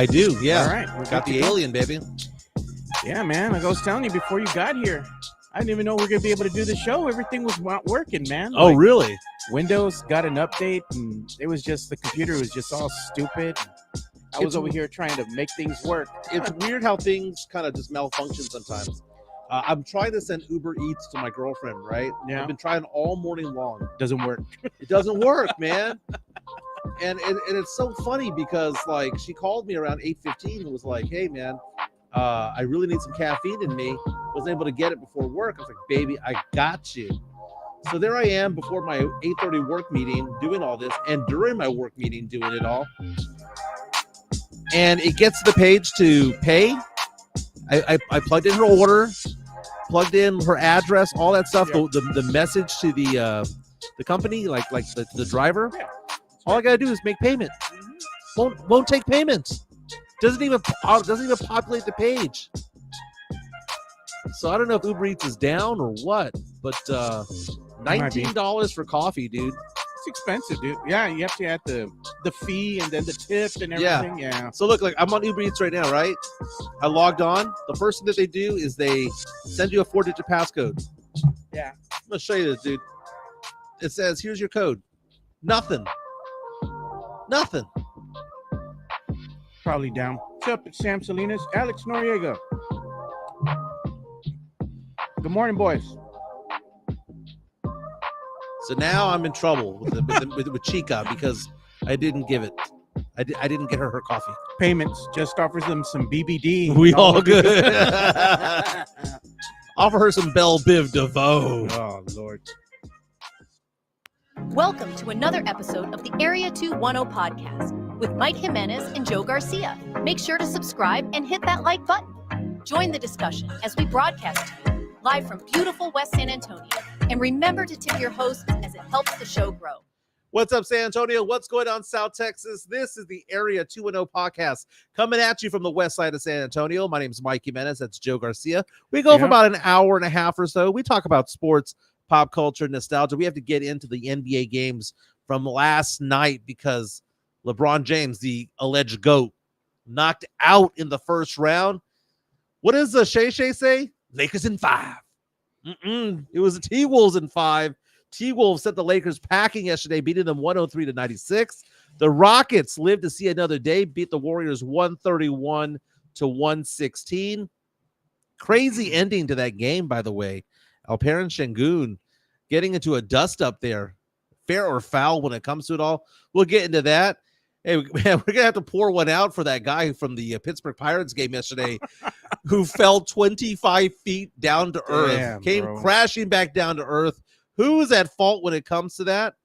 I do, yeah. All right. We Got the alien, baby. Yeah, man. Like I was telling you before you got here, I didn't even know we were going to be able to do the show. Everything was not working, man. Oh, really? Windows got an update, and it was just, the computer was just all stupid. I was over here trying to make things work. It's weird how things kind of just malfunction sometimes. I'm trying to send Uber Eats to my girlfriend, right? Yeah. I've been trying all morning long. Doesn't work. It doesn't work, man. And it's so funny because, like, she called me around 8:15 and was like, hey, man, I really need some caffeine in me. Wasn't able to get it before work. I was like, baby, I got you. So there I am before my 8:30 work meeting doing all this, and during my work meeting doing it all. And it gets to the page to pay. I plugged in her order, plugged in her address, all that stuff. Yeah. The message to the company, like the driver. Yeah. All I gotta do is make payment. Won't take payments. Doesn't even populate the page. So I don't know if Uber Eats is down or what, but $19 for coffee, dude. It's expensive, dude. Yeah, you have to add the fee and then the tip and everything. Yeah. So look, like I'm on Uber Eats right now, right? I logged on. The first thing that they do is they send you a 4-digit passcode. Yeah. I'm gonna show you this, dude. It says, "Here's your code." Nothing. Probably down. What's up? It's Sam Salinas, Alex Noriega. Good morning, boys. So now I'm in trouble with Chica because I didn't give it. I didn't get her coffee. Payments just offers them some BBD. We all good. Offer her some Belle Biv DeVoe. Oh, Lord. Welcome to another episode of the Area 210 podcast with Mike Jimenez and Joe Garcia. Make sure to subscribe and hit that like button. Join the discussion as we broadcast to you live from beautiful West San Antonio. And remember to tip your hosts as it helps the show grow. What's up, San Antonio? What's going on, South Texas? This is the Area 210 podcast coming at you from the west side of San Antonio. My name is Mike Jimenez. That's Joe Garcia. We go for about an hour and a half or so. We talk about sports, pop culture, nostalgia. We have to get into the NBA games from last night because LeBron James, the alleged GOAT, knocked out in the first round. What does Shay say? Lakers in 5. It was the T-Wolves in 5. T-Wolves sent the Lakers packing yesterday, beating them 103-96. The Rockets lived to see another day, beat the Warriors 131-116. Crazy ending to that game, by the way. Alperen Şengün getting into a dust-up there. Fair or foul when it comes to it all. We'll get into that. Hey, man, we're going to have to pour one out for that guy from the Pittsburgh Pirates game yesterday who fell 25 feet down to earth, came crashing back down to earth. Who is at fault when it comes to that?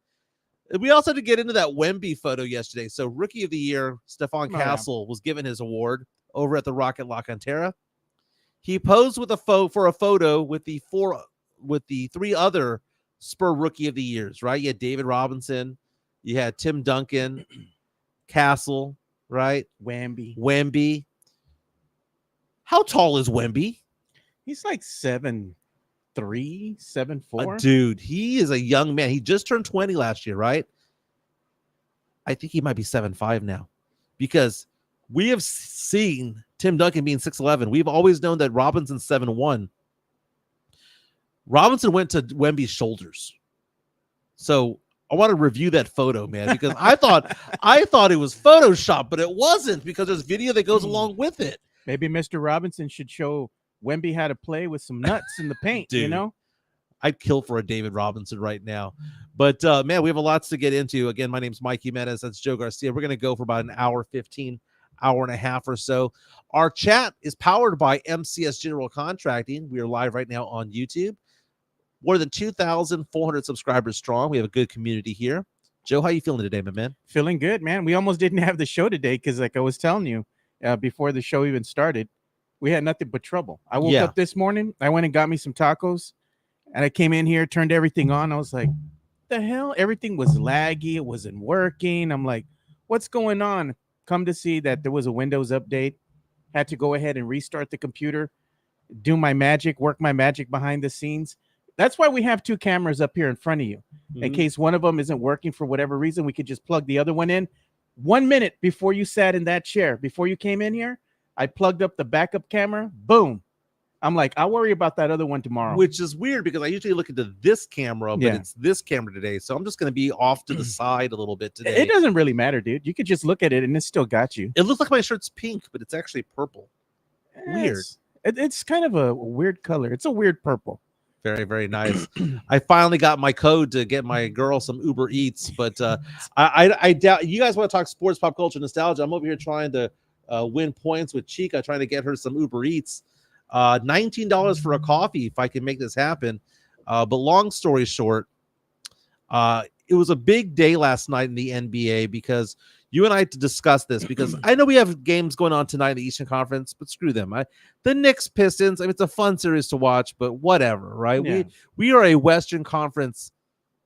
We also had to get into that Wemby photo yesterday. So Rookie of the Year, Stephon Castle, was given his award over at the Rocket La Cantera. He posed with for a photo with the three other Spur Rookie of the Years, right? You had David Robinson, you had Tim Duncan, Castle, right? Wemby. How tall is Wemby? He's like 7'3", 7'4". Dude, he is a young man. He just turned 20 last year, right? I think he might be 7'5" now because we have seen Tim Duncan being 6'11". We've always known that Robinson's 7'1". Robinson went to Wemby's shoulders. So I want to review that photo, man, because I thought it was Photoshop, but it wasn't because there's video that goes along with it. Maybe Mr. Robinson should show Wemby how to play with some nuts in the paint. Dude, you know, I'd kill for a David Robinson right now. But man, we have a lot to get into. Again, my name's Mike Jimenez. That's Joe Garcia. We're going to go for about an hour 15, hour and a half or so. Our chat is powered by MCS General Contracting. We are live right now on YouTube. More than 2,400 subscribers strong. We have a good community here. Joe, how you feeling today, my man? Feeling good, man. We almost didn't have the show today because, like I was telling you before the show even started, we had nothing but trouble. I woke up this morning. I went and got me some tacos, and I came in here, turned everything on. I was like, the hell? Everything was laggy. It wasn't working. I'm like, what's going on? Come to see that there was a Windows update. Had to go ahead and restart the computer, do my magic, work my magic behind the scenes. That's why we have two cameras up here in front of you. In case one of them isn't working for whatever reason, we could just plug the other one in, 1 minute before you sat in that chair, before you came in here, I plugged up the backup camera. Boom. I'm like, I'll worry about that other one tomorrow. Which is weird because I usually look into this camera, but it's this camera today. So I'm just going to be off to the side a little bit today. It doesn't really matter, dude. You could just look at it and it still got you. It looks like my shirt's pink, but it's actually purple. Weird. It's kind of a weird color. It's a weird purple. Very, very nice. I finally got my code to get my girl some Uber Eats, but I doubt you guys want to talk sports, pop culture, nostalgia. I'm over here trying to win points with Chica, trying to get her some Uber Eats. $19 for a coffee if I can make this happen. But long story short, it was a big day last night in the NBA because you and I had to discuss this because I know we have games going on tonight in the Eastern Conference, but screw them. The Knicks Pistons, I mean, it's a fun series to watch, but whatever, right? Yeah. We are a Western Conference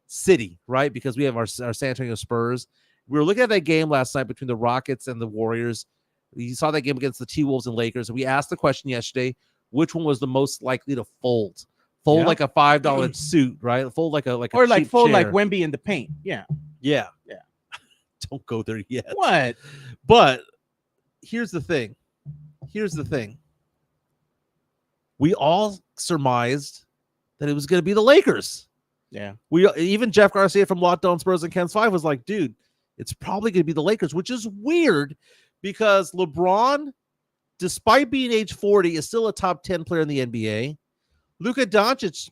city, right? Because we have our San Antonio Spurs. We were looking at that game last night between the Rockets and the Warriors. You saw that game against the T-Wolves and Lakers, and we asked the question yesterday, which one was the most likely to fold? Fold like a $5 suit, right? Fold like a or like fold chair. like Wemby in the paint. Yeah. Don't go there yet. What? But here's the thing. We all surmised that it was going to be the Lakers. Yeah. Even Jeff Garcia from Locked On Spurs and Ken's 5 was like, dude, it's probably going to be the Lakers, which is weird because LeBron, despite being age 40, is still a top 10 player in the NBA. Luka Doncic,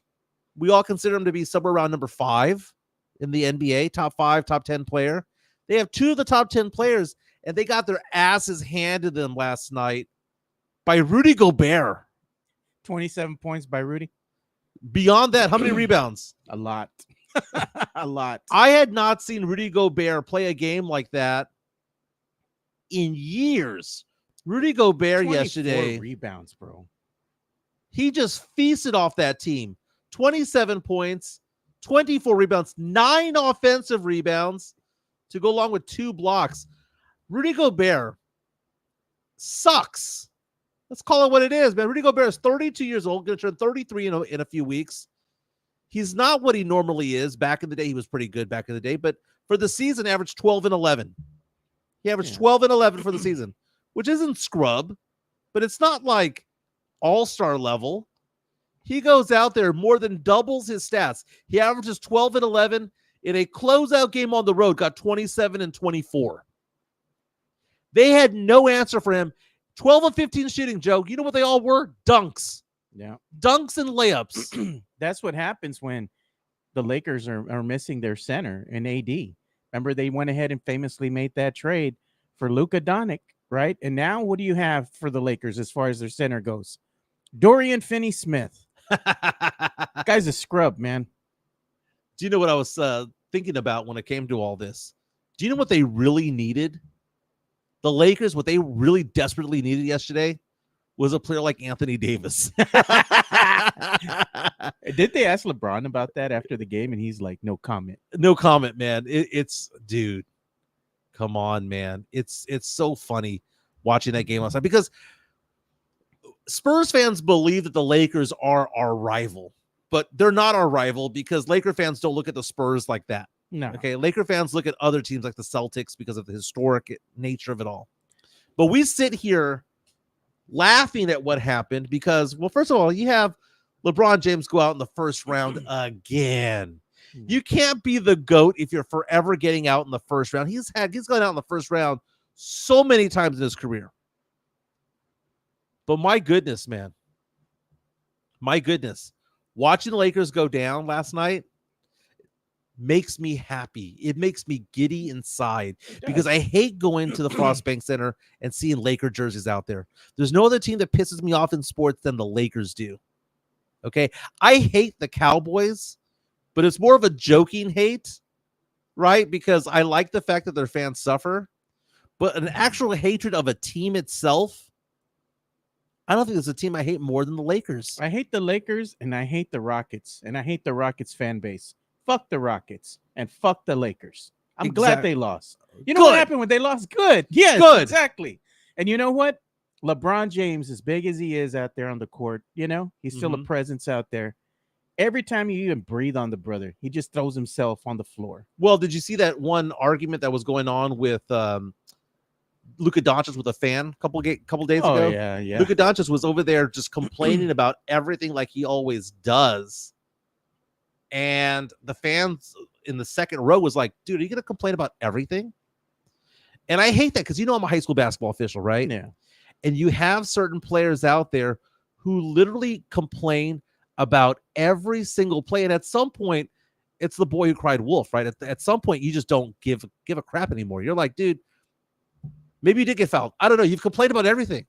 we all consider him to be somewhere around number 5 in the NBA, top 5, top 10 player. They have 2 of the top 10 players, and they got their asses handed them last night by Rudy Gobert. 27 points by Rudy. Beyond that, how many rebounds? A lot. A lot. I had not seen Rudy Gobert play a game like that in years. Rudy Gobert yesterday. Rebounds, bro. He just feasted off that team. 27 points, 24 rebounds, 9 offensive rebounds to go along with 2 blocks. Rudy Gobert sucks. Let's call it what it is, man. Rudy Gobert is 32 years old, going to turn 33 in a few weeks. He's not what he normally is. Back in the day, he was pretty good back in the day, but for the season, averaged 12 and 11. He averaged 12 and 11 for the season, which isn't scrub, but it's not like all-star level. He goes out there, more than doubles his stats. He averages 12 and 11 in a closeout game on the road, got 27 and 24. They had no answer for him. 12 of 15 shooting, Joe. You know what they all were? Dunks. Yeah. Dunks and layups. That's what happens when the Lakers are missing their center in AD. Remember, they went ahead and famously made that trade for Luka Doncic, right? And now what do you have for the Lakers as far as their center goes? Dorian Finney-Smith. Guy's a scrub, man. Do you know what I was thinking about when it came to all this? Do you know what they really needed? The Lakers, what they really desperately needed yesterday was a player like Anthony Davis. Did they ask LeBron about that after the game? And he's like, no comment. No comment, man. It's dude, come on, man. It's so funny watching that game last night because Spurs fans believe that the Lakers are our rival, but they're not our rival because Laker fans don't look at the Spurs like that. No. Okay, Laker fans look at other teams like the Celtics because of the historic nature of it all. But we sit here laughing at what happened because, well, first of all, you have LeBron James go out in the first round again. You can't be the GOAT if you're forever getting out in the first round. He's gone out in the first round so many times in his career. But my goodness, man. My goodness. Watching the Lakers go down last night makes me happy. It makes me giddy inside because I hate going to the Frost Bank Center and seeing Laker jerseys out there. There's no other team that pisses me off in sports than the Lakers do. Okay. I hate the Cowboys, but it's more of a joking hate, right? Because I like the fact that their fans suffer, but an actual hatred of a team itself, I don't think there's a team I hate more than the Lakers. I hate the Lakers and I hate the Rockets and I hate the Rockets fan base. Fuck the Rockets and fuck the Lakers. I'm glad they lost. You know what happened when they lost? Good. Yes, good. Exactly. And you know what? LeBron James, as big as he is out there on the court, you know, he's still a presence out there. Every time you even breathe on the brother, he just throws himself on the floor. Well, did you see that one argument that was going on with Luka Doncic with a fan couple days Oh ago? yeah. Luka Doncic was over there just complaining about everything like he always does. And the fans in the second row was like, dude, are you going to complain about everything? And I hate that because, I'm a high school basketball official, right? Yeah. And you have certain players out there who literally complain about every single play. And at some point, it's the boy who cried wolf, right? At some point, you just don't give a crap anymore. You're like, dude, maybe you did get fouled. I don't know. You've complained about everything.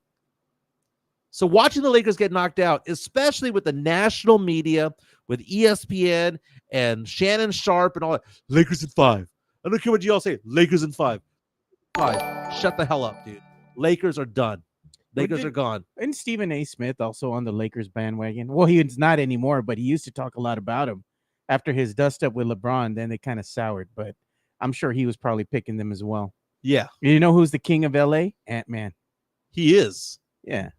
So watching the Lakers get knocked out, especially with the national media, with ESPN and Shannon Sharp and all that, Lakers in 5. I don't care what you all say. Lakers in 5. Shut the hell up, dude. Lakers are done. Lakers are gone. And Stephen A. Smith also on the Lakers bandwagon. Well, he's not anymore, but he used to talk a lot about him. After his dust up with LeBron, then they kind of soured. But I'm sure he was probably picking them as well. Yeah. You know who's the king of LA? Antman. He is. Yeah.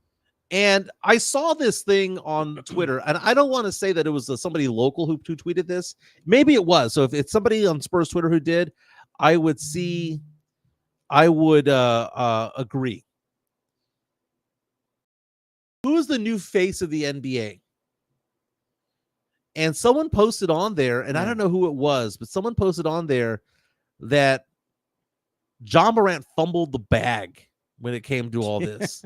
And I saw this thing on Twitter, and I don't want to say that it was somebody local who tweeted this. Maybe it was. So if it's somebody on Spurs Twitter who did, I would agree. Who's the new face of the NBA? And someone posted on there, and I don't know who it was, but someone posted on there that John Morant fumbled the bag when it came to all this.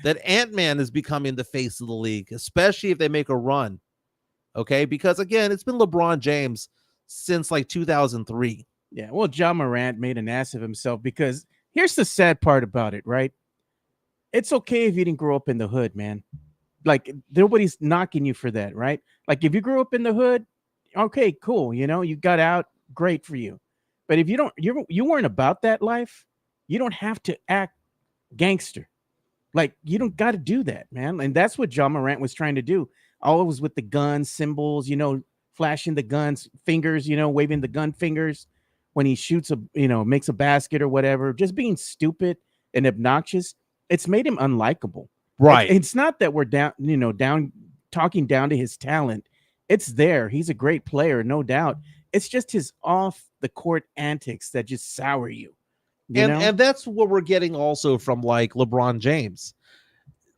That Antman is becoming the face of the league, especially if they make a run. Okay, because again, it's been LeBron James since like 2003. Yeah, well, John Morant made an ass of himself because here's the sad part about it, right? It's okay if you didn't grow up in the hood, man. Like, nobody's knocking you for that, right? Like, if you grew up in the hood, okay, cool. You got out, great for you. But if you weren't about that life, you don't have to act gangster. Like, you don't got to do that, man. And that's what John Morant was trying to do. Always with the gun symbols, flashing the guns, fingers, waving the gun fingers when he shoots makes a basket or whatever, just being stupid and obnoxious. It's made him unlikable. Right. It's not that we're talking down to his talent. It's there. He's a great player, no doubt. It's just his off the court antics that just sour you. And that's what we're getting also from like LeBron James.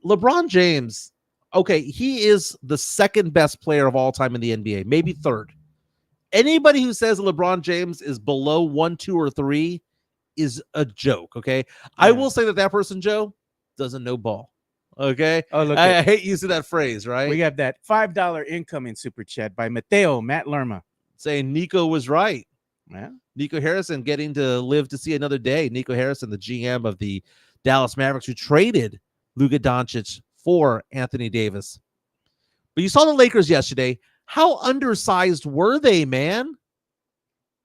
LeBron James, okay, he is the second best player of all time in the NBA, maybe third. Anybody who says LeBron James is below 1, 2, or 3 is a joke, okay? Yeah. I will say that person, Joe, doesn't know ball, okay? Oh, look, I hate using that phrase, right? We have that $5 incoming super chat by Matt Lerma. Saying Nico was right. Yeah. Nico Harrison getting to live to see another day. Nico Harrison, the GM of the Dallas Mavericks, who traded Luka Doncic for Anthony Davis. But you saw the Lakers yesterday. How undersized were they, man?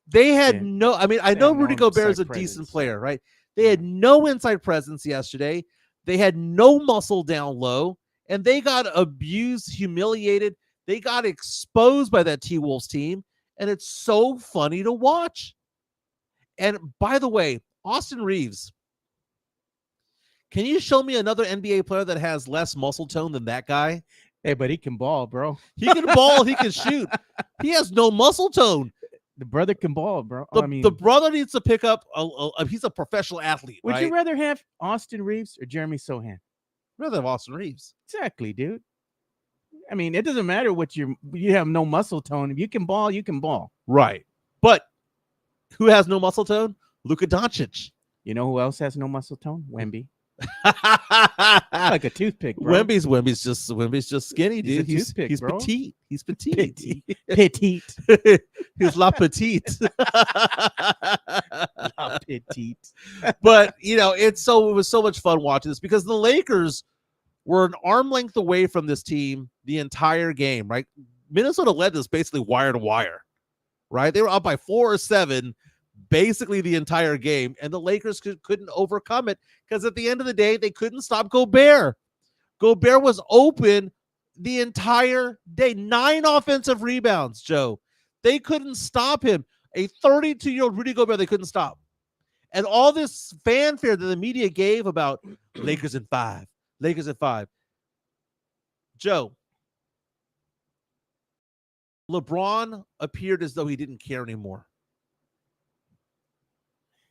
They had I know Rudy Gobert is a decent player, right? They had no inside presence yesterday. They had no muscle down low, and they got abused, humiliated. They got exposed by that T-Wolves team, and it's so funny to watch. And by the way, Austin Reeves, can you show me another NBA player that has less muscle tone than that guy? Hey, but he can ball, bro. He can ball. He can shoot. He has no muscle tone. The brother can ball, bro. The brother needs to pick up. He's a professional athlete. Would right? you rather have Austin Reeves or Jeremy Sohan? Rather have Austin Reeves. Exactly, dude. I mean, it doesn't matter what you have no muscle tone. If you can ball, you can ball. Right. But who has no muscle tone? Luka Doncic. You know who else has no muscle tone? Wemby. Like a toothpick, bro. Wemby's just skinny, dude. He's bro. petite. He's petite. Petite. He's la petite. La petite. But it was so much fun watching this because the Lakers were an arm length away from this team the entire game, right? Minnesota led this basically wire to wire, right? They were up by 4 or 7 basically the entire game, and the Lakers couldn't overcome it because at the end of the day, they couldn't stop Gobert. Gobert was open the entire day. 9 offensive rebounds, Joe. They couldn't stop him. A 32-year-old Rudy Gobert, they couldn't stop. And all this fanfare that the media gave about Lakers in 5, Lakers in 5. Joe, LeBron appeared as though he didn't care anymore.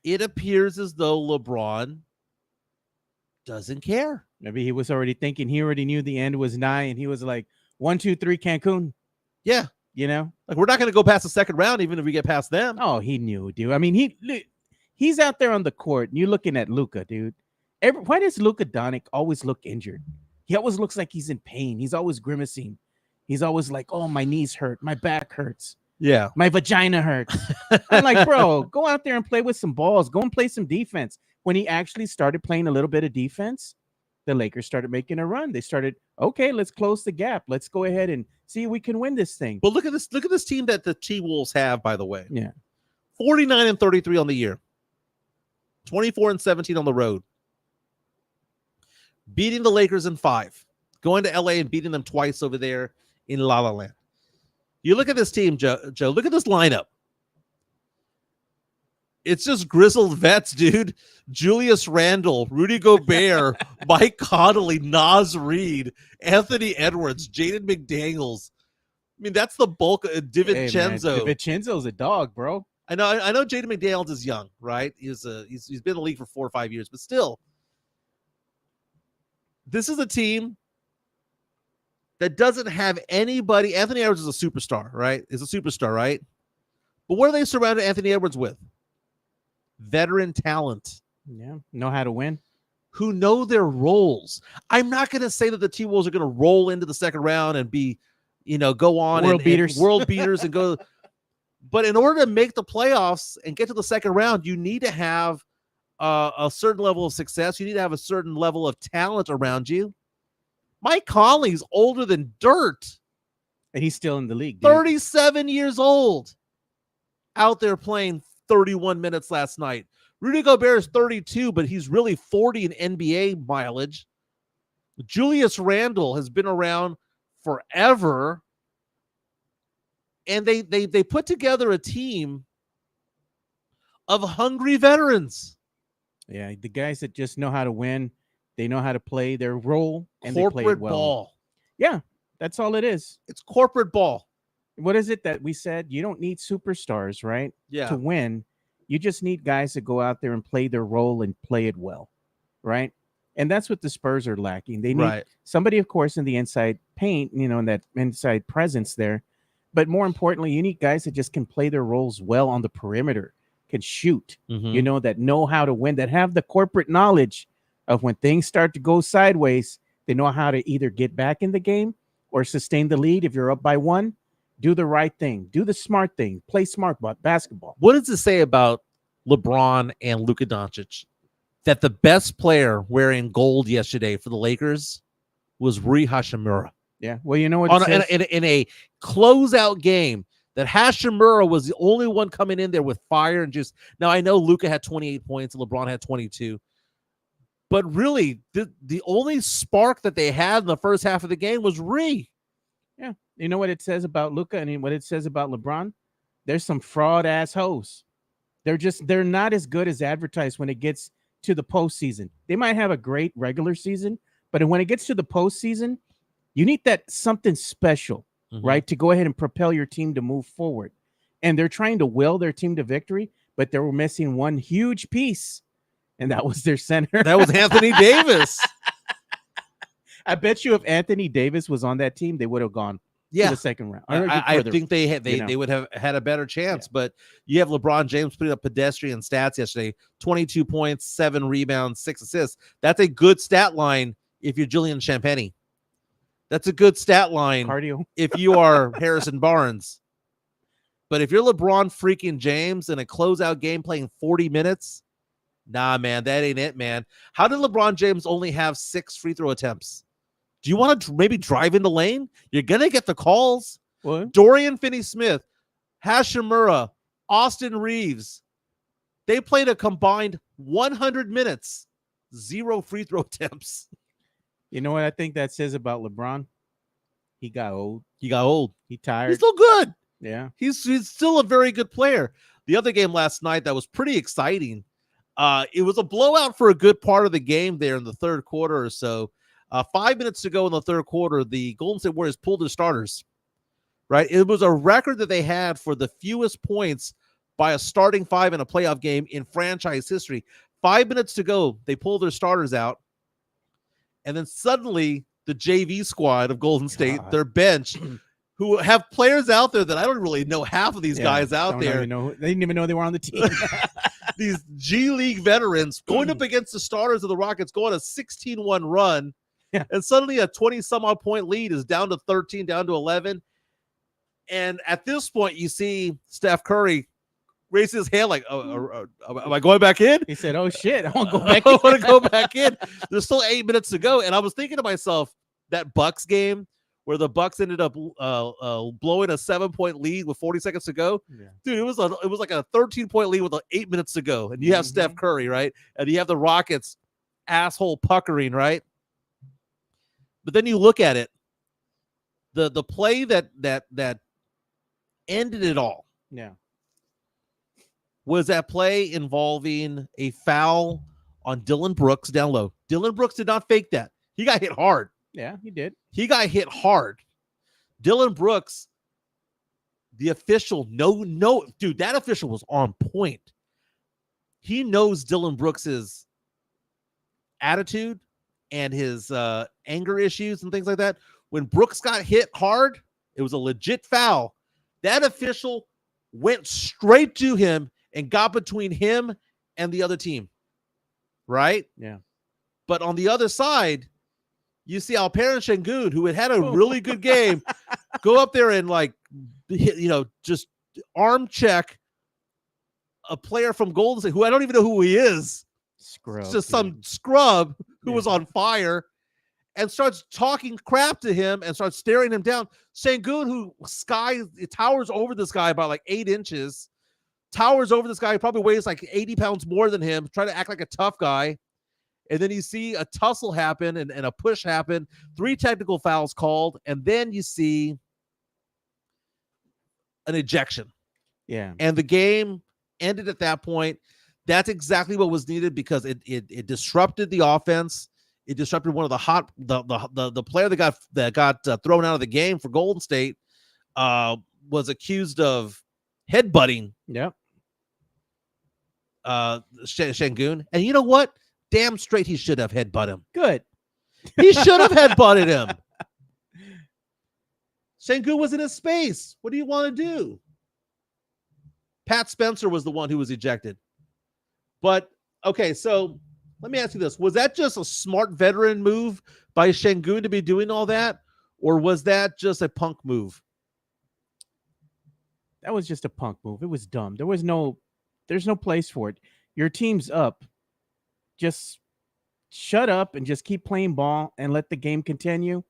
It appears as though LeBron doesn't care. Maybe he was already thinking, he already knew the end was nigh, and he was like, 1, 2, 3, Cancun. Yeah. You know? Like, we're not going to go past the second round, even if we get past them. Oh, he knew, dude. I mean, he's out there on the court, and you're looking at Luka, dude. Why does Luka Doncic always look injured? He always looks like he's in pain. He's always grimacing. He's always like, oh, my knees hurt. My back hurts. Yeah. My vagina hurts. I'm like, bro, go out there and play with some balls. Go and play some defense. When he actually started playing a little bit of defense, the Lakers started making a run. They started, okay, let's close the gap. Let's go ahead and see if we can win this thing. But look at this. Look at this team that the T-Wolves have, by the way. Yeah. 49-33 on the year. 24-17 on the road. Beating the Lakers in 5. Going to LA and beating them twice over there in La La Land. You look at this team, Joe. Look at this lineup. It's just grizzled vets, dude. Julius Randle, Rudy Gobert, Mike Conley, Naz Reid, Anthony Edwards, Jaden McDaniels. I mean, that's the bulk of DiVincenzo. Hey, DiVincenzo's a dog, bro. I know Jaden McDaniels is young, right? He's been in the league for 4 or 5 years, but still. This is a team that doesn't have anybody. Anthony Edwards is a superstar, right? Is a superstar, right? But what are they surrounded Anthony Edwards with? Veteran talent. Yeah, know how to win. Who know their roles. I'm not going to say that the T-Wolves are going to roll into the second round and be, go on world beaters and go. But in order to make the playoffs and get to the second round, you need to have a certain level of success. You need to have a certain level of talent around you. Mike Conley's older than dirt. And he's still in the league. Dude. 37 years old. Out there playing 31 minutes last night. Rudy Gobert is 32, but he's really 40 in NBA mileage. Julius Randle has been around forever. And they put together a team of hungry veterans. Yeah, the guys that just know how to win. They know how to play their role, and corporate they play it well. Ball. Yeah, that's all it is. It's corporate ball. What is it that we said? You don't need superstars, right? Yeah. To win. You just need guys that go out there and play their role and play it well, right? And that's what the Spurs are lacking. They need somebody, of course, in the inside paint, in that inside presence there. But more importantly, you need guys that just can play their roles well on the perimeter, can shoot, that know how to win, that have the corporate knowledge of when things start to go sideways, they know how to either get back in the game or sustain the lead. If you're up by 1, do the right thing, do the smart thing, play smart basketball. What does it say about LeBron and Luka Doncic that the best player wearing gold yesterday for the Lakers was Rui Hachimura? Yeah, well, you know what? In a closeout game, that Hachimura was the only one coming in there with fire and just. Now I know Luka had 28 points and LeBron had 22. But really, the only spark that they had in the first half of the game was Rui. Yeah. You know what it says about Luka and what it says about LeBron? There's some fraud assholes. They're not as good as advertised when it gets to the postseason. They might have a great regular season, but when it gets to the postseason, you need that something special, right? To go ahead and propel your team to move forward. And they're trying to will their team to victory, but they were missing one huge piece. And that was their center. That was Anthony Davis. I bet you if Anthony Davis was on that team, they would have gone to the second round. I think they would have had a better chance. Yeah. But you have LeBron James putting up pedestrian stats yesterday: 22 points, 7 rebounds, 6 assists. That's a good stat line if you're Julian Champagny. That's a good stat line cardio if you are Harrison Barnes. But if you're LeBron freaking James in a closeout game playing 40 minutes, nah, man, that ain't it, man. How did LeBron James only have 6 free throw attempts? Do you want to maybe drive in the lane? You're going to get the calls. What? Dorian Finney-Smith, Hachimura, Austin Reeves. They played a combined 100 minutes, 0 free throw attempts. You know what I think that says about LeBron? He got old. He tired. He's still good. Yeah. He's still a very good player. The other game last night that was pretty exciting. It was a blowout for a good part of the game there in the third quarter or so. 5 minutes to go in the third quarter, the Golden State Warriors pulled their starters. right? It was a record that they had for the fewest points by a starting five in a playoff game in franchise history. 5 minutes to go, they pull their starters out, and then suddenly the JV squad of Golden State, their bench, who have players out there that I don't really know half of these guys out there. They didn't even know they were on the team. These G League veterans going up against the starters of the Rockets, going a 16-1 run, and suddenly a 20-some-odd point lead is down to 13, down to 11. And at this point, you see Steph Curry raise his hand like, am I going back in? He said, oh, shit, I want to go back in. I want to go back in. There's still 8 minutes to go. And I was thinking to myself, that Bucks game where the Bucks ended up blowing a 7-point lead with 40 seconds to go. Yeah. Dude, it was like a 13-point lead with 8 minutes to go. And you have Steph Curry, right? And you have the Rockets asshole puckering, right? But then you look at it, the play that ended it all. Yeah. Was that play involving a foul on Dillon Brooks down low. Dillon Brooks did not fake that. He got hit hard. Yeah, he did. He got hit hard. Dillon Brooks, the official, dude, that official was on point. He knows Dillon Brooks's attitude and his anger issues and things like that. When Brooks got hit hard, it was a legit foul. That official went straight to him and got between him and the other team. Right? Yeah. But on the other side, you see Alperen Şengün, who had a really good game, go up there and just arm check a player from Golden State who I don't even know who he is. Scrub. It's just some scrub who was on fire and starts talking crap to him and starts staring him down. Şengün, who towers over this guy by like 8 inches, towers over this guy, probably weighs like 80 pounds more than him, trying to act like a tough guy. And then you see a tussle happen and a push happen, 3 technical fouls called, and then you see an ejection. Yeah. And the game ended at that point. That's exactly what was needed because it disrupted the offense. It disrupted one of the player that got thrown out of the game for Golden State was accused of headbutting. Yep. Şengün. And you know what? Damn straight he should have headbutted him. Good. He should have headbutted him. Şengün was in his space. What do you want to do? Pat Spencer was the one who was ejected. But, okay, so let me ask you this. Was that just a smart veteran move by Şengün to be doing all that? Or was that just a punk move? That was just a punk move. It was dumb. There's no place for it. Your team's up. Just shut up and just keep playing ball and let the game continue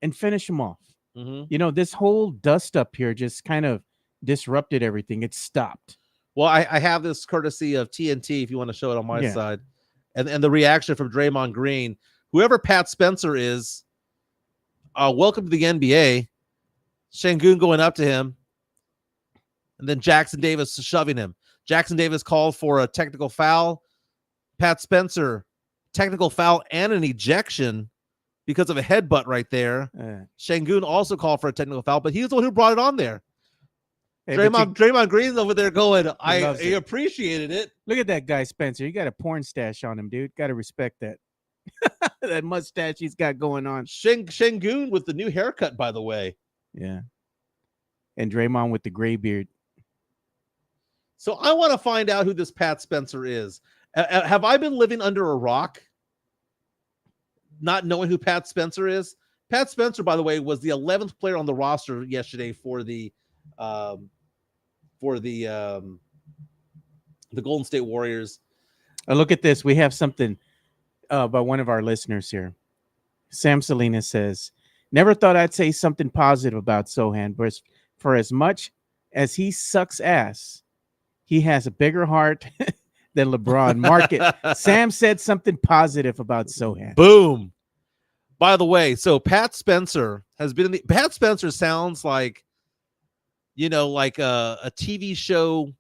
and finish them off. Mm-hmm. This whole dust up here just kind of disrupted everything. It stopped. Well, I have this courtesy of TNT if you want to show it on my side. And the reaction from Draymond Green. Whoever Pat Spencer is, welcome to the NBA. Şengün going up to him. And then Jackson Davis shoving him. Jackson Davis called for a technical foul. Pat Spencer, technical foul and an ejection because of a headbutt right there. Şengün also called for a technical foul, but he's the one who brought it on there. Hey, Draymond Green's over there going, I appreciated it. Look at that guy, Spencer. You got a porn stash on him, dude. Got to respect that. That mustache he's got going on. Şengün with the new haircut, by the way. Yeah. And Draymond with the gray beard. So I want to find out who this Pat Spencer is. Have I been living under a rock, not knowing who Pat Spencer is? Pat Spencer, by the way, was the 11th player on the roster yesterday for the Golden State Warriors. Look at this. We have something by one of our listeners here. Sam Salinas says, "Never thought I'd say something positive about Sochan, but for as much as he sucks ass, he has a bigger heart." Than LeBron. Mark it. Sam said something positive about Sochan. Boom. By the way, so Pat Spencer has been Pat Spencer sounds like, like a TV show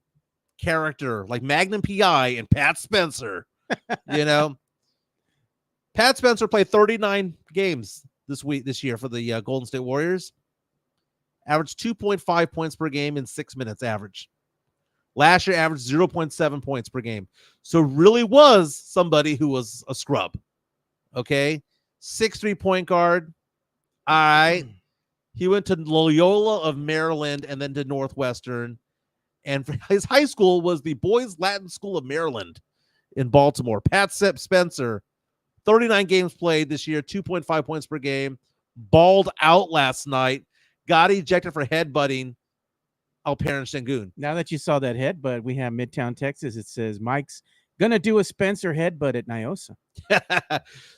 character, like Magnum PI and Pat Spencer. Pat Spencer played 39 games this year for the Golden State Warriors. averaged 2.5 points per game in 6 minutes average. Last year averaged 0.7 points per game. So really was somebody who was a scrub. Okay. 6'3" point guard. All right. He went to Loyola of Maryland and then to Northwestern. And his high school was the Boys Latin School of Maryland in Baltimore. Pat Spencer, 39 games played this year, 2.5 points per game, balled out last night, got ejected for headbutting Alperen Sengun. Now that you saw that headbutt, we have Midtown Texas. It says Mike's going to do a Spencer headbutt at Nyosa.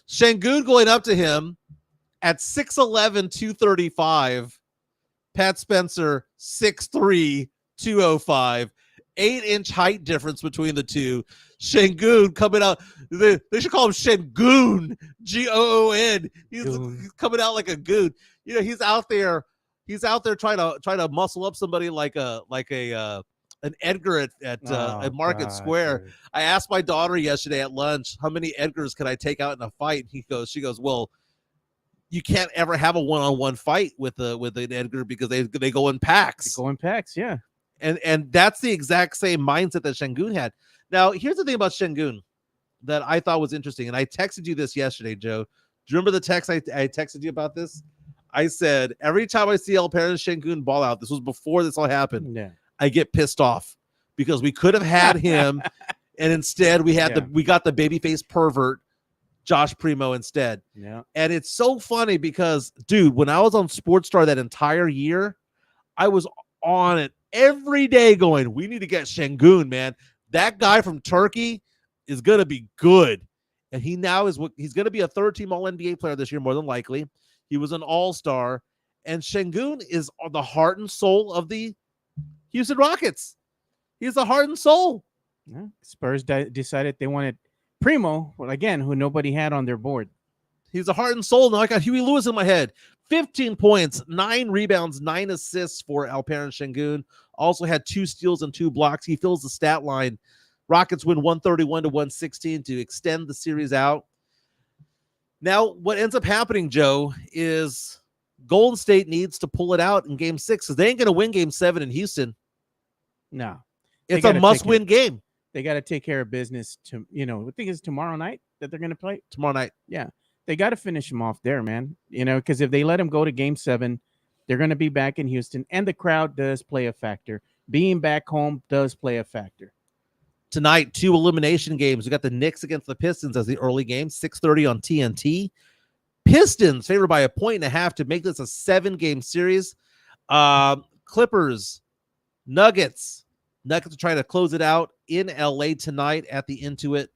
Sengun going up to him at 6'11", 235. Pat Spencer, 6'3", 205. 8-inch height difference between the two. Sengun coming out. They should call him Sengun, Goon. He's coming out like a goon. You know, he's out there trying to muscle up somebody like an Edgar at Market Square. Dude. I asked my daughter yesterday at lunch, how many Edgars can I take out in a fight? She goes, well, you can't ever have a one-on-one fight with an Edgar because they go in packs. They go in packs, yeah. And that's the exact same mindset that Sengun had. Now, here's the thing about Sengun that I thought was interesting, and I texted you this yesterday, Joe. Do you remember the text I texted you about this? I said, every time I see Alperen Sengun ball out, this was before this all happened, yeah. I get pissed off because we could have had him, and instead we got the babyface pervert, Josh Primo, instead. Yeah. And it's so funny because, dude, when I was on Sports Star that entire year, I was on it every day going, we need to get Sengun, man. That guy from Turkey is going to be good. And he's going to be a third-team All-NBA player this year, more than likely. He was an all-star. And Sengun is the heart and soul of the Houston Rockets. He's the heart and soul. Yeah. Spurs decided they wanted Primo, again, who nobody had on their board. He's the heart and soul. Now I got Huey Lewis in my head. 15 points, 9 rebounds, 9 assists for Alperen Sengun. Also had 2 steals and 2 blocks. He fills the stat line. Rockets win 131-116 to extend the series out. Now, what ends up happening, Joe, is Golden State needs to pull it out in Game 6 because they ain't going to win Game 7 in Houston. No. It's a must-win game. They got to take care of business. I think it's tomorrow night that they're going to play. Tomorrow night. Yeah. They got to finish them off there, man. Because if they let them go to Game 7, they're going to be back in Houston, and the crowd does play a factor. Being back home does play a factor. Tonight, 2 elimination games. We got the Knicks against the Pistons as the early game, 6:30 on TNT. Pistons favored by 1.5 to make this a 7-game series. Clippers, Nuggets. Nuggets are trying to close it out in LA tonight at the Intuit.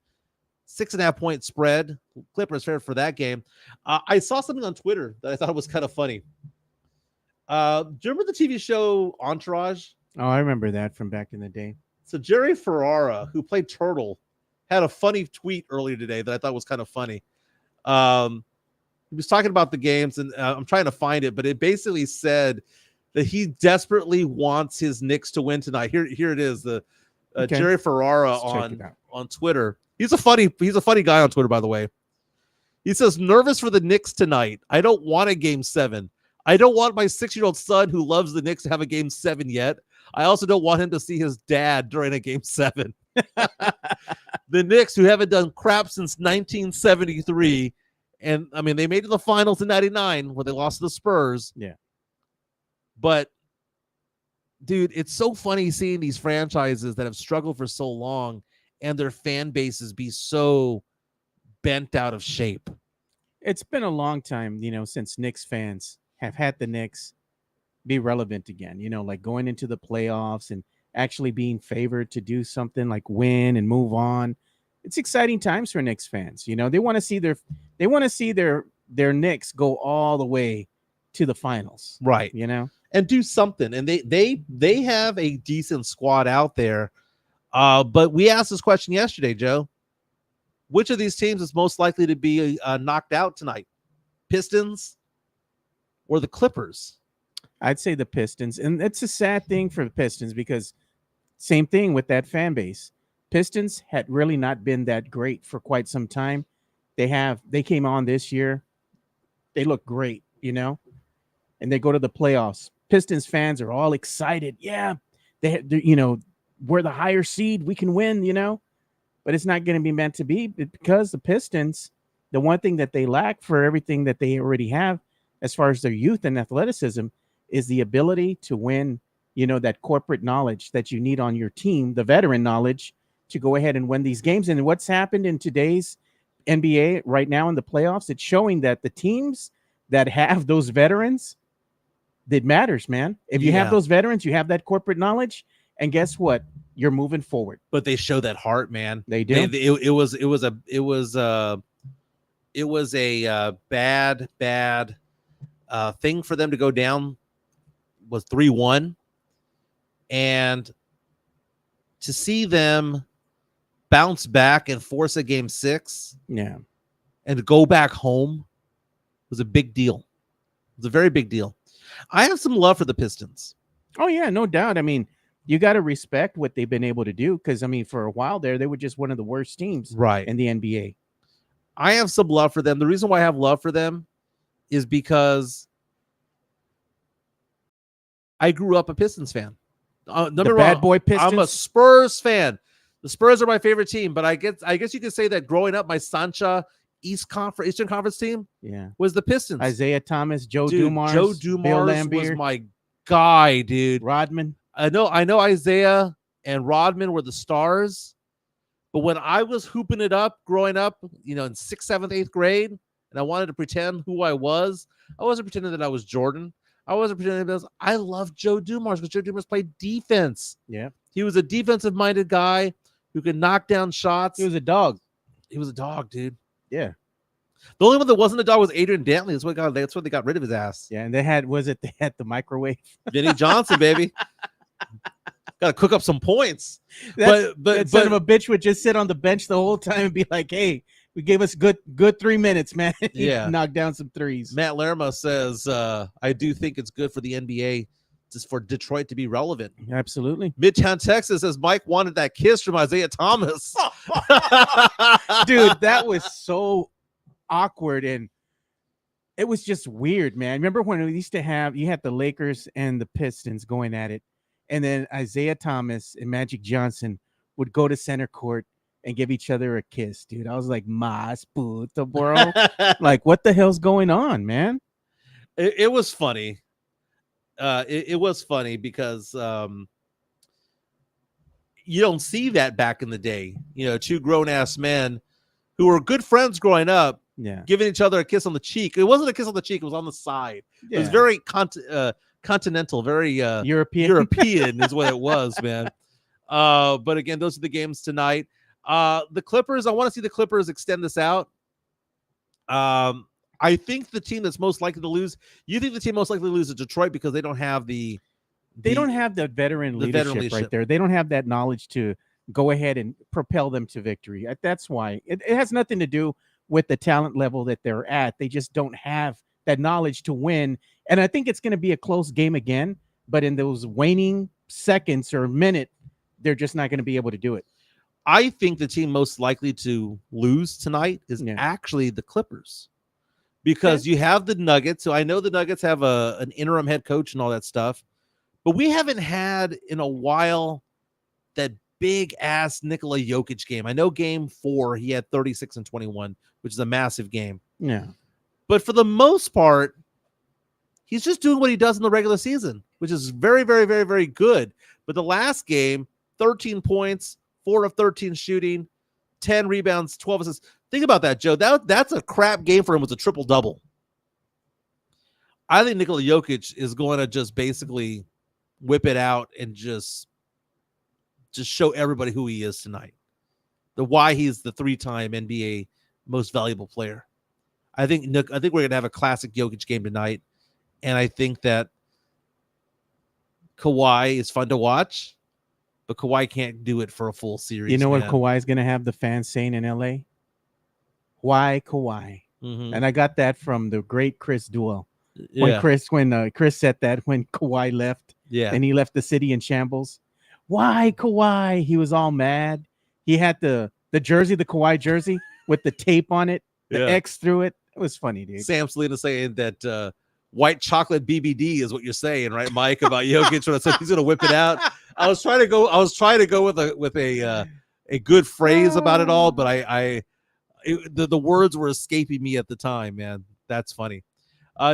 6.5 point spread. Clippers favored for that game. I saw something on Twitter that I thought was kind of funny. Do you remember the TV show Entourage? Oh, I remember that from back in the day. So Jerry Ferrara, who played Turtle, had a funny tweet earlier today that I thought was kind of funny. He was talking about the games, and I'm trying to find it, but it basically said that he desperately wants his Knicks to win tonight. Here it is. The Jerry Ferrara on Twitter. He's a funny guy on Twitter, by the way. He says, nervous for the Knicks tonight. I don't want a Game 7. I don't want my 6-year-old son who loves the Knicks to have a Game 7 yet. I also don't want him to see his dad during a Game 7. The Knicks, who haven't done crap since 1973, and I mean, they made it to the finals in 99 where they lost to the Spurs. Yeah. But, dude, it's so funny seeing these franchises that have struggled for so long and their fan bases be so bent out of shape. It's been a long time, since Knicks fans have had the Knicks be relevant again, like going into the playoffs and actually being favored to do something like win and move on. It's exciting times for Knicks fans. They want to see their Knicks go all the way to the finals. Right. And do something. And they have a decent squad out there. But we asked this question yesterday, Joe. Which of these teams is most likely to be knocked out tonight? Pistons or the Clippers? I'd say the Pistons. And it's a sad thing for the Pistons because same thing with that fan base. Pistons had really not been that great for quite some time. They came on this year. They look great, and they go to the playoffs. Pistons fans are all excited. Yeah, we're the higher seed. We can win, but it's not going to be meant to be because the Pistons, the one thing that they lack for everything that they already have as far as their youth and athleticism is the ability to win, that corporate knowledge that you need on your team, the veteran knowledge to go ahead and win these games. And what's happened in today's NBA right now in the playoffs, it's showing that the teams that have those veterans, that matters, man. If you have those veterans, you have that corporate knowledge, and guess what? You're moving forward. But they show that heart, man. They do. It was a bad thing for them to go down. Was 3-1, and to see them bounce back and force a game 6, and to go back home was a big deal. It was a very big deal. I have some love for the Pistons. Oh yeah, no doubt. I mean, you got to respect what they've been able to do because, I mean, for a while there, they were just one of the worst teams in the NBA. I have some love for them. The reason why I have love for them is because I grew up a Pistons fan. Bad boy Pistons. I'm a Spurs fan. The Spurs are my favorite team, but I guess you could say that growing up, my Sancha Eastern Conference team was the Pistons. Isaiah Thomas, Joe Dumars, Bill Laimbeer was my guy, dude. Rodman. I know Isaiah and Rodman were the stars, but when I was hooping it up growing up, in 6th, 7th, 8th grade, and I wanted to pretend who I wasn't pretending that I was Jordan. I wasn't pretending that I loved Joe Dumars because Joe Dumars played defense. Yeah. He was a defensive-minded guy who could knock down shots. He was a dog. He was a dog, dude. Yeah. The only one that wasn't a dog was Adrian Dantley. That's what they got rid of his ass. Yeah, and they had the microwave? Vinny Johnson, baby. Got to cook up some points. But son of a bitch would just sit on the bench the whole time and be like, "Hey, we gave us good 3 minutes, man." Knock down some threes. Matt Lerma says, "I do think it's good for the NBA just for Detroit to be relevant." Absolutely. Midtown Texas says Mike wanted that kiss from Isaiah Thomas. Dude, that was so awkward and it was just weird, man. Remember when we used to you had the Lakers and the Pistons going at it, and then Isaiah Thomas and Magic Johnson would go to center court and give each other a kiss, dude. I was like, mas puto, bro. Like, what the hell's going on, man? It was funny. It was funny because you don't see that back in the day. Two grown-ass men who were good friends growing up, giving each other a kiss on the cheek. It wasn't a kiss on the cheek. It was on the side. It was very continental, very European is what it was, man. But again, those are the games tonight. The Clippers, I want to see the Clippers extend this out. I think the team that's most likely to lose, you think the team most likely to lose is Detroit because they don't have they don't have the veteran leadership right there. They don't have that knowledge to go ahead and propel them to victory. That's why. It has nothing to do with the talent level that they're at. They just don't have that knowledge to win. And I think it's going to be a close game again, but in those waning seconds or minute, they're just not going to be able to do it. I think the team most likely to lose tonight is actually the Clippers because you have the Nuggets. So I know the Nuggets have an interim head coach and all that stuff, but we haven't had in a while that big ass Nikola Jokic game. I know game 4, he had 36 and 21, which is a massive game. Yeah. But for the most part, he's just doing what he does in the regular season, which is very, very, very, very good. But the last game, 13 points, 4 of 13 shooting, 10 rebounds, 12 assists. Think about that, Joe. That's a crap game for him. It was a triple-double. I think Nikola Jokic is going to just basically whip it out and just show everybody who he is tonight. Why he's the 3-time NBA most valuable player. I think we're going to have a classic Jokic game tonight, and I think that Kawhi is fun to watch, but Kawhi can't do it for a full series. You know what Kawhi is going to have the fans saying in LA? Why Kawhi? Mm-hmm. And I got that from the great Chris Duell. When Chris said that when Kawhi left, and he left the city in shambles. Why Kawhi? He was all mad. He had the jersey, the Kawhi jersey with the tape on it, the X through it. It was funny, dude. Sam Selena saying that white chocolate BBD is what you're saying, right, Mike? About Jokic, so he's gonna whip it out. I was trying to go with a good phrase about it all, but the words were escaping me at the time, man. That's funny.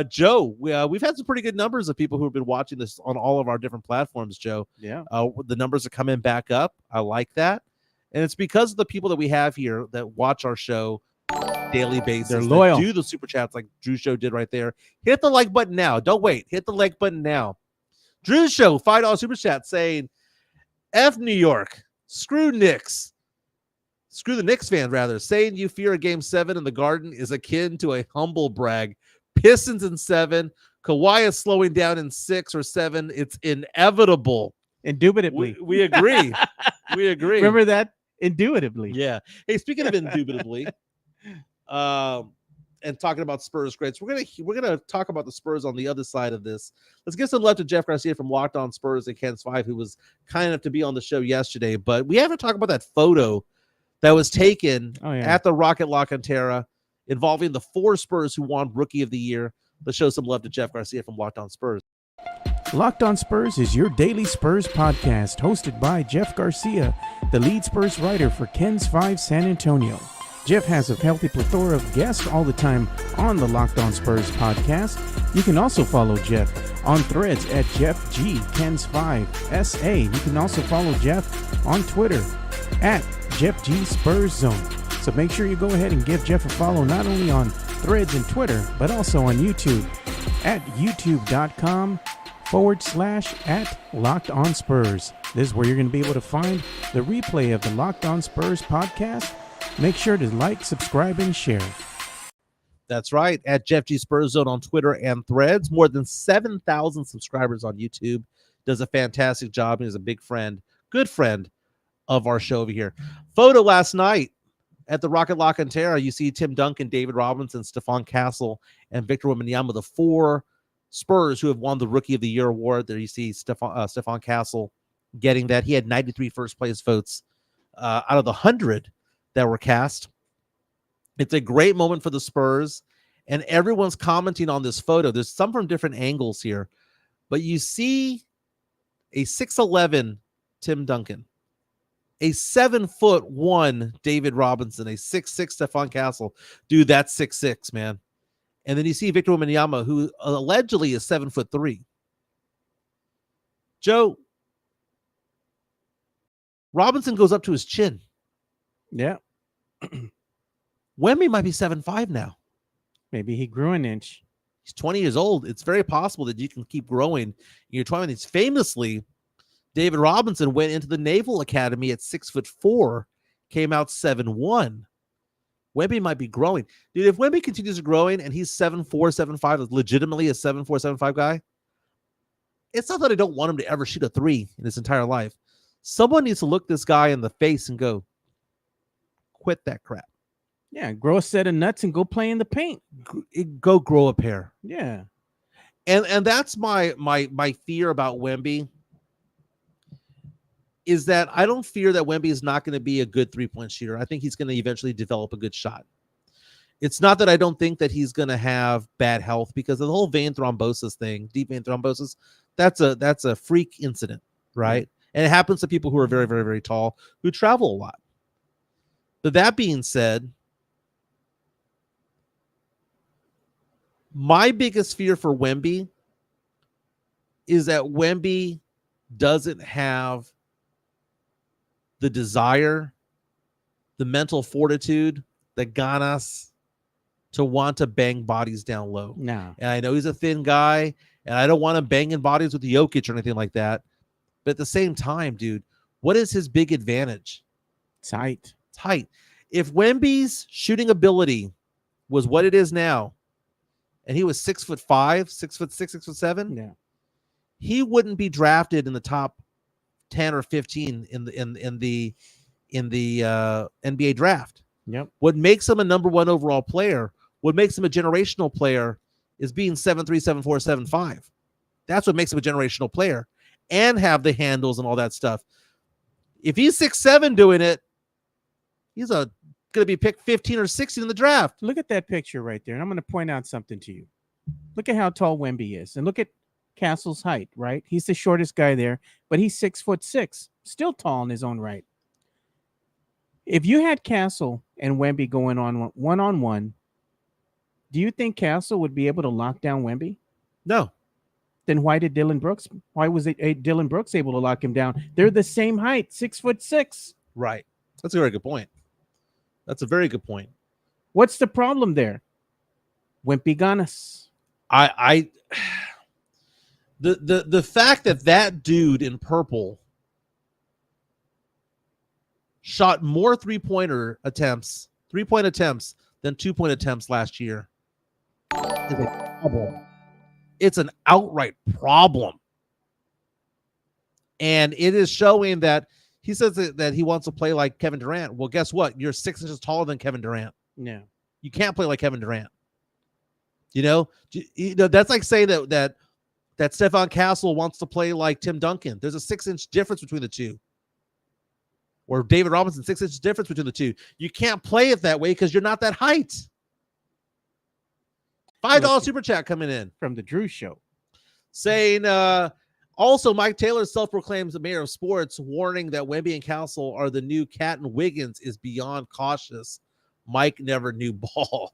Joe, we've had some pretty good numbers of people who have been watching this on all of our different platforms, Joe. Yeah. The numbers are coming back up. I like that. And it's because of the people that we have here that watch our show daily basis. They're loyal. Do the super chats like Drew Show did right there. Hit the like button now. Don't wait. Hit the like button now. Drew Show, $5 super chat saying, F New York. Screw Knicks. Screw the Knicks fan, rather. Saying you fear a game 7 in the Garden is akin to a humble brag. Pistons in 7. Kawhi is slowing down in 6 or 7. It's inevitable. Indubitably. We agree. We agree. Remember that? Indubitably. Yeah. Hey, speaking of indubitably, and talking about Spurs greats, we're gonna talk about the Spurs on the other side of this. Let's give some love to Jeff Garcia from Locked On Spurs and Ken's 5, who was kind enough to be on the show yesterday. But we haven't talked about that photo that was taken at the Rocket La Cantera involving the 4 Spurs who won Rookie of the Year. Let's show some love to Jeff Garcia from Locked On Spurs. Locked On Spurs is your daily Spurs podcast, hosted by Jeff Garcia, the lead Spurs writer for Ken's 5 San Antonio. Jeff has a healthy plethora of guests all the time on the Locked On Spurs podcast. You can also follow Jeff on Threads at Jeff G Ken's 5 SA. You can also follow Jeff on Twitter at Jeff G Spurs Zone. So make sure you go ahead and give Jeff a follow not only on Threads and Twitter, but also on YouTube at youtube.com/@Locked On Spurs. This is where you're going to be able to find the replay of the Locked On Spurs podcast. Make sure to like, subscribe, and share. That's right. At Jeff G Spurs Zone on Twitter and Threads. More than 7,000 subscribers on YouTube. Does a fantastic job and is a big friend, good friend of our show over here. Photo last night at the Rocket La Cantera. You see Tim Duncan, David Robinson, Stephon Castle, and Victor Wembanyama, the 4 Spurs who have won the Rookie of the Year award. There you see Stephon Castle getting that. He had 93 first place votes out of the 100 that were cast. It's a great moment for the Spurs, and everyone's commenting on this photo. There's some from different angles here, but you see a 6'11" Tim Duncan, a 7'1" David Robinson, a 6'6" Stephon Castle. Dude, that's 6'6", man. And then you see Victor Wembanyama, who allegedly is 7'3". Joe, Robinson goes up to his chin. Yeah. Wemby might be 7'5" now. Maybe he grew an inch. He's 20 years old. It's very possible that you can keep growing in your 20s. Famously, David Robinson went into the Naval Academy at 6'4", came out 7'1". Wemby might be growing. Dude, if Wemby continues growing and he's 7'4", 7'5", legitimately a 7'4", 7'5" guy, it's not that I don't want him to ever shoot a 3 in his entire life. Someone needs to look this guy in the face and go, quit that crap. Yeah, grow a set of nuts and go play in the paint. Go grow a pair. Yeah. And that's my fear about Wemby, is that I don't fear that Wemby is not going to be a good 3-point shooter. I think he's going to eventually develop a good shot. It's not that I don't think that he's going to have bad health, because the whole vein thrombosis thing, deep vein thrombosis, that's a freak incident, right? And it happens to people who are very, very, very tall, who travel a lot. But that being said, my biggest fear for Wemby is that Wemby doesn't have the desire, the mental fortitude, the ganas to want to bang bodies down low. No. And I know he's a thin guy, and I don't want him banging bodies with Jokic or anything like that. But at the same time, dude, what is his big advantage? It's height. It's height. If Wemby's shooting ability was what it is now, and he was 6'5", 6'6", 6'7", yeah, he wouldn't be drafted in the top 10 or 15 in the NBA draft. Yep. What makes him a number 1 overall player, what makes him a generational player, is being 7'3", 7'4", 7'5". That's what makes him a generational player, and have the handles and all that stuff. If he's 6'7" doing it, he's going to be picked 15 or 16 in the draft. Look at that picture right there, and I'm going to point out something to you. Look at how tall Wemby is, and look at Castle's height. Right, he's the shortest guy there, but he's 6'6", still tall in his own right. If you had Castle and Wemby going on one, do you think Castle would be able to lock down Wemby? No. Then why was Dylan Brooks able to lock him down? They're the same height, 6'6". Right. That's a very good point. That's a very good point. What's the problem there? Wimpy Ganas. The fact that dude in purple shot more three-point attempts than 2-point attempts last year is a problem. It's an outright problem. And it is showing that he says that he wants to play like Kevin Durant. Well, guess what? You're 6 inches taller than Kevin Durant. Yeah. You can't play like Kevin Durant. You know, that's like saying that Stephon Castle wants to play like Tim Duncan. There's a 6-inch difference between the two. Or David Robinson, 6-inch difference between the two. You can't play it that way because you're not that height. $5 super chat coming in from the Drew Show, saying also Mike Taylor self-proclaims the mayor of sports, warning that Wemby and Castle are the new Cat and Wiggins is beyond cautious. Mike never knew ball.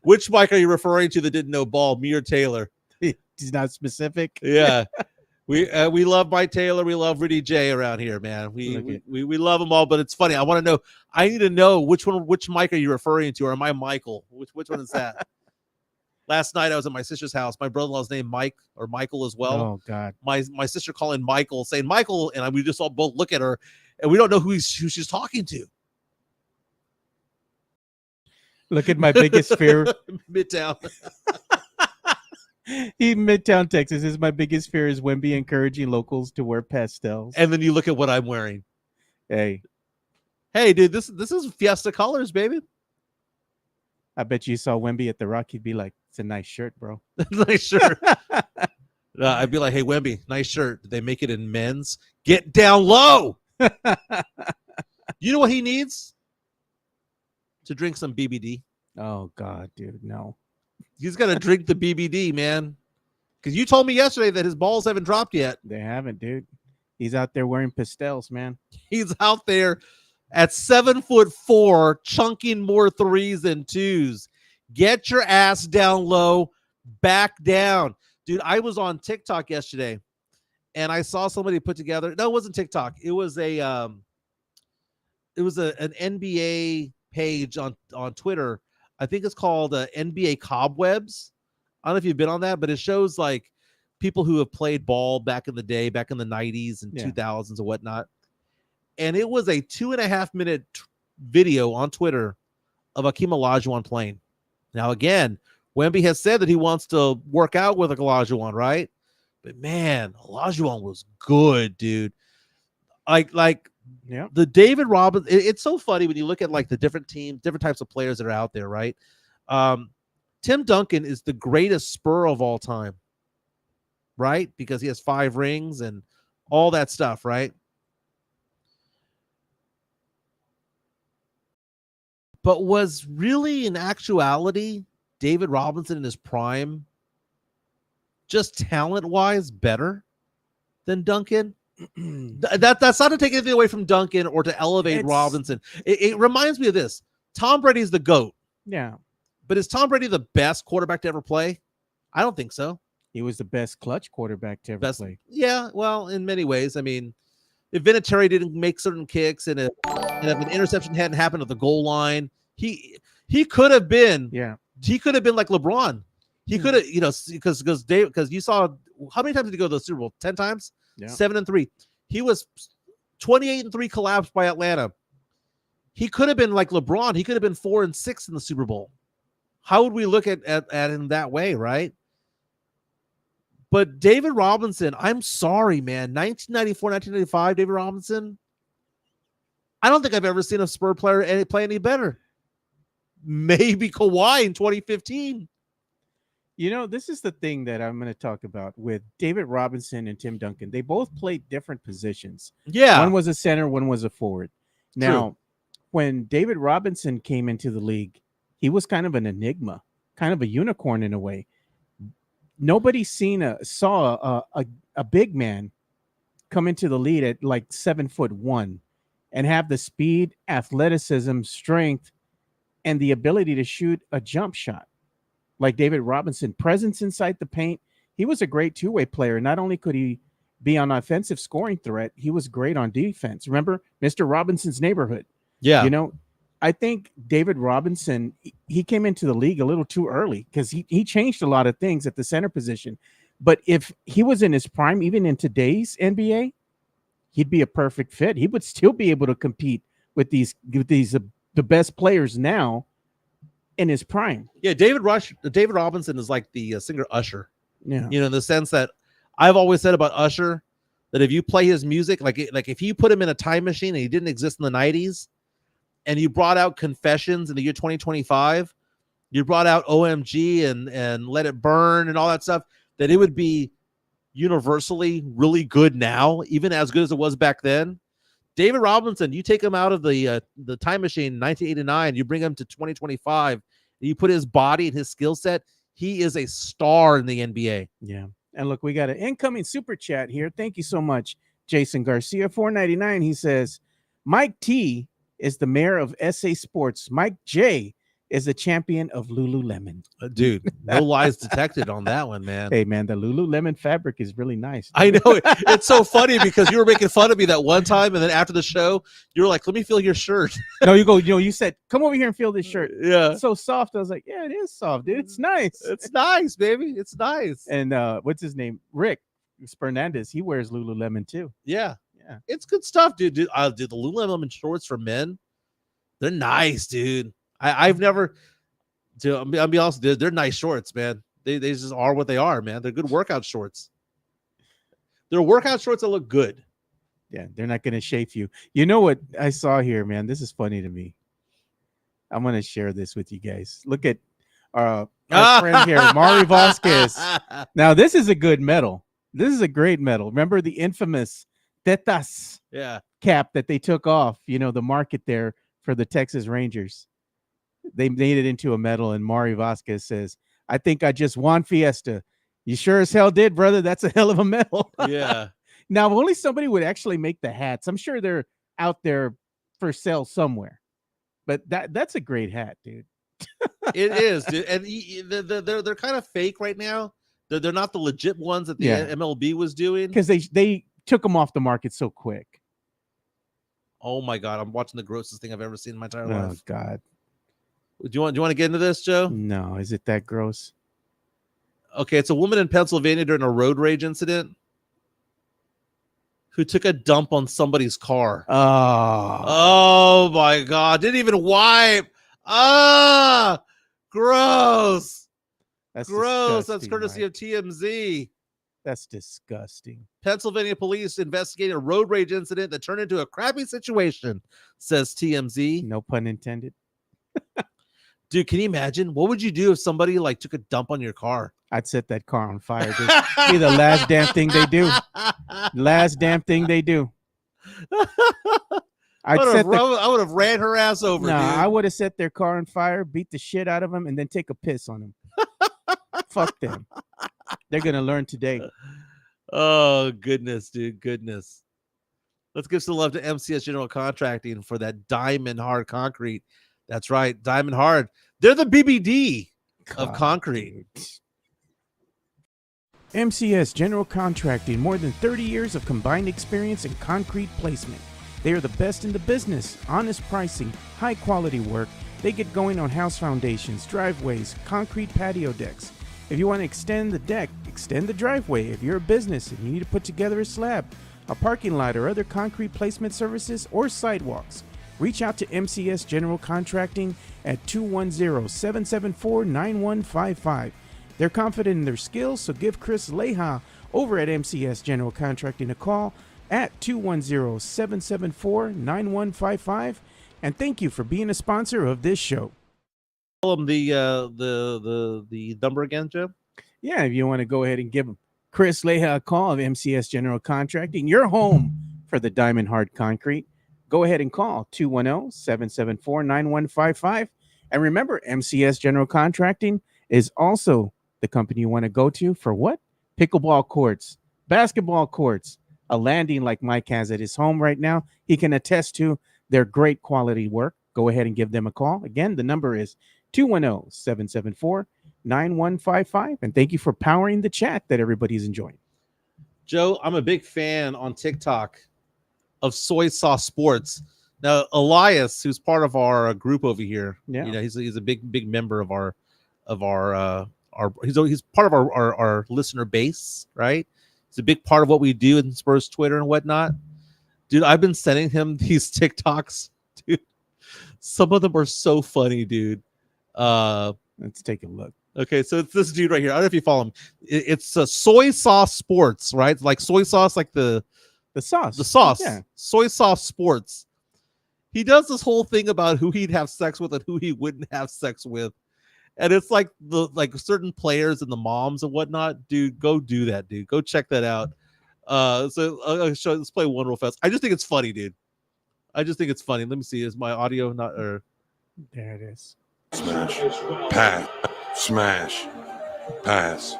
Which Mike are you referring to that didn't know ball, me or Taylor? He's not specific. Yeah. We love Mike Taylor. We love Rudy J around here, man. We love them all, but it's funny. I need to know which Mike are you referring to, or am I Michael? Which one is that? Last night I was at my sister's house. My brother-in-law's named Mike or Michael as well. Oh God. My sister calling Michael, saying Michael, and we just all both look at her and we don't know who she's talking to. Look at my biggest fear. Midtown. Midtown Texas is my biggest fear is Wemby encouraging locals to wear pastels. And then you look at what I'm wearing. Hey, dude, this is Fiesta colors, baby. I bet you saw Wemby at the Rock, you'd be like, "It's a nice shirt, bro." Nice shirt. I'd be like, "Hey, Wemby, nice shirt. Did they make it in men's? Get down low." You know what he needs? To drink some BBD. Oh God, dude, no. He's got to drink the BBD, man. Because you told me yesterday that his balls haven't dropped yet. They haven't, dude. He's out there wearing pastels, man. He's out there at 7'4", chunking more 3s than 2s. Get your ass down low, back down. Dude, I was on TikTok yesterday, and I saw somebody put together. No, it wasn't TikTok. It was an NBA page on Twitter. I think it's called NBA Cobwebs. I don't know if you've been on that, but it shows like people who have played ball back in the day, back in the 90s and 2000s and whatnot. And it was a 2.5-minute video on Twitter of Akeem Olajuwon playing. Now, again, Wemby has said that he wants to work out with Olajuwon, right? But man, Olajuwon was good, dude. Like the David Robinson, it's so funny when you look at like the different teams, different types of players that are out there, right? Tim Duncan is the greatest Spur of all time, right? Because he has 5 rings and all that stuff, right? But was really, in actuality, David Robinson in his prime just talent-wise better than Duncan? That's not to take anything away from Duncan or to elevate Robinson. It reminds me of this. Tom Brady's the GOAT. Yeah. But is Tom Brady the best quarterback to ever play? I don't think so. He was the best clutch quarterback to ever play. Yeah, well, in many ways. I mean, if Vinatieri didn't make certain kicks and if an interception hadn't happened at the goal line, he could have been. Yeah. He could have been like LeBron. He could have, because you saw how many times did he go to the Super Bowl? 10 times? Yeah. 7-3. He was 28-3 collapsed by Atlanta. He could have been like LeBron. He could have been 4-6 in the Super Bowl. How would we look at him that way, right? But David Robinson, I'm sorry, man. 1994, 1995, David Robinson. I don't think I've ever seen a Spur player play any better. Maybe Kawhi in 2015. You know, this is the thing that I'm going to talk about with David Robinson and Tim Duncan. They both played different positions. Yeah. One was a center, one was a forward. Now, when David Robinson came into the league, he was kind of an enigma kind of a unicorn in a way. Nobody saw a big man come into the lead at like 7'1" and have the speed, athleticism, strength, and the ability to shoot a jump shot like David Robinson. Presence inside the paint. He was a great two-way player. Not only could he be on offensive scoring threat, he was great on defense. Remember Mr. Robinson's neighborhood? Yeah. You know, I think David Robinson, he came into the league a little too early because he changed a lot of things at the center position. But if he was in his prime, even in today's NBA, he'd be a perfect fit. He would still be able to compete with these the best players now in his prime. Yeah, David Robinson is like the singer Usher. Yeah. You know, in the sense that I've always said about Usher that if you play his music, like if you put him in a time machine and he didn't exist in the 90s, and you brought out Confessions in the year 2025, you brought out OMG and Let It Burn and all that stuff, that it would be universally really good now, even as good as it was back then. David Robinson, you take him out of the time machine in 1989, you bring him to 2025, and you put his body and his skill set, he is a star in the NBA. Yeah. And look, we got an incoming super chat here. Thank you so much, Jason Garcia, $4.99. He says, Mike T is the mayor of SA Sports. Mike J is the champion of Lululemon. Dude, no lies detected on that one, man. Hey, man, the Lululemon fabric is really nice. I know. It's so funny because you were making fun of me that one time, and then after the show, you were like, let me feel your shirt. No, you said, come over here and feel this shirt. Yeah. It's so soft. I was like, yeah, it is soft, dude. It's nice. It's nice, baby. It's nice. And what's his name? Rick Fernandez. He wears Lululemon too. Yeah. Yeah. It's good stuff, dude. Dude, the Lululemon shorts for men, they're nice, dude. I've never, I'll be honest, they're nice shorts, man. They just are what they are, man. They're good workout shorts. They're workout shorts that look good. Yeah, they're not going to chafe you. You know what I saw here, man? This is funny to me. I'm going to share this with you guys. Look at our friend here, Mari Vasquez. Now, this is a good medal. This is a great medal. Remember the infamous Tetas cap that they took off, you know, the market there for the Texas Rangers. They made it into a medal, and Mari Vasquez says, I think I just won Fiesta. You sure as hell did, brother. That's a hell of a medal. Yeah. Now, if only somebody would actually make the hats. I'm sure they're out there for sale somewhere. But that's a great hat, dude. It is, dude. And they're kind of fake right now. They're not the legit ones that the MLB was doing. Because they took them off the market so quick. Oh, my God. I'm watching the grossest thing I've ever seen in my entire life. Oh, God. Do you want to get into this, Joe? No, is it that gross? Okay, it's a woman in Pennsylvania during a road rage incident who took a dump on somebody's car. Oh my God. Didn't even wipe. Gross. That's gross. That's courtesy of TMZ. That's disgusting. Pennsylvania police investigated a road rage incident that turned into a crappy situation, says TMZ. No pun intended. Dude, can you imagine? What would you do if somebody like took a dump on your car? I'd set that car on fire. This be the last damn thing they do. Last damn thing they do. I would have ran her ass over. No, dude. I would have set their car on fire, beat the shit out of them, and then take a piss on them. Fuck them. They're gonna learn today. Oh goodness, dude, goodness. Let's give some love to MCS General Contracting for that diamond hard concrete. That's right, diamond hard. They're the BBD of concrete. MCS General Contracting, more than 30 years of combined experience in concrete placement. They are the best in the business. Honest pricing, high quality work. They get going on house foundations, driveways, concrete patio decks. If you want to extend the deck, extend the driveway. If you're a business and you need to put together a slab, a parking lot, or other concrete placement services or sidewalks, reach out to MCS General Contracting at 210-774-9155. They're confident in their skills, so give Chris Leha over at MCS General Contracting a call at 210-774-9155. And thank you for being a sponsor of this show. Tell them the number again, Joe. Yeah, if you want to go ahead and give Chris Leha a call of MCS General Contracting, your home for the diamond hard concrete, go ahead and call 210-774-9155. And remember, MCS General Contracting is also the company you want to go to for what? Pickleball courts, basketball courts, a landing like Mike has at his home right now. He can attest to their great quality work. Go ahead and give them a call. Again, the number is 210-774-9155. And thank you for powering the chat that everybody's enjoying. Joe, I'm a big fan on TikTok of Soy Sauce Sports. Now, Elias, who's part of our group over here, he's a big member of our he's part of our listener base, right? He's a big part of what we do in Spurs Twitter and whatnot. Dude, I've been sending him these TikToks, dude. Some of them are so funny, dude. Let's take a look. Okay, so it's this dude right here. I don't know if you follow him. It's a Soy Sauce Sports, right? Like soy sauce, like the sauce. The sauce. Yeah. Soy Sauce Sports. He does this whole thing about who he'd have sex with and who he wouldn't have sex with. And it's like certain players and the moms and whatnot. Dude, go do that, dude. Go check that out. So let's play one real fast. I just think it's funny, dude. I just think it's funny. Let me see. Is my audio not or there it is. Smash. Pass. Smash. Pass.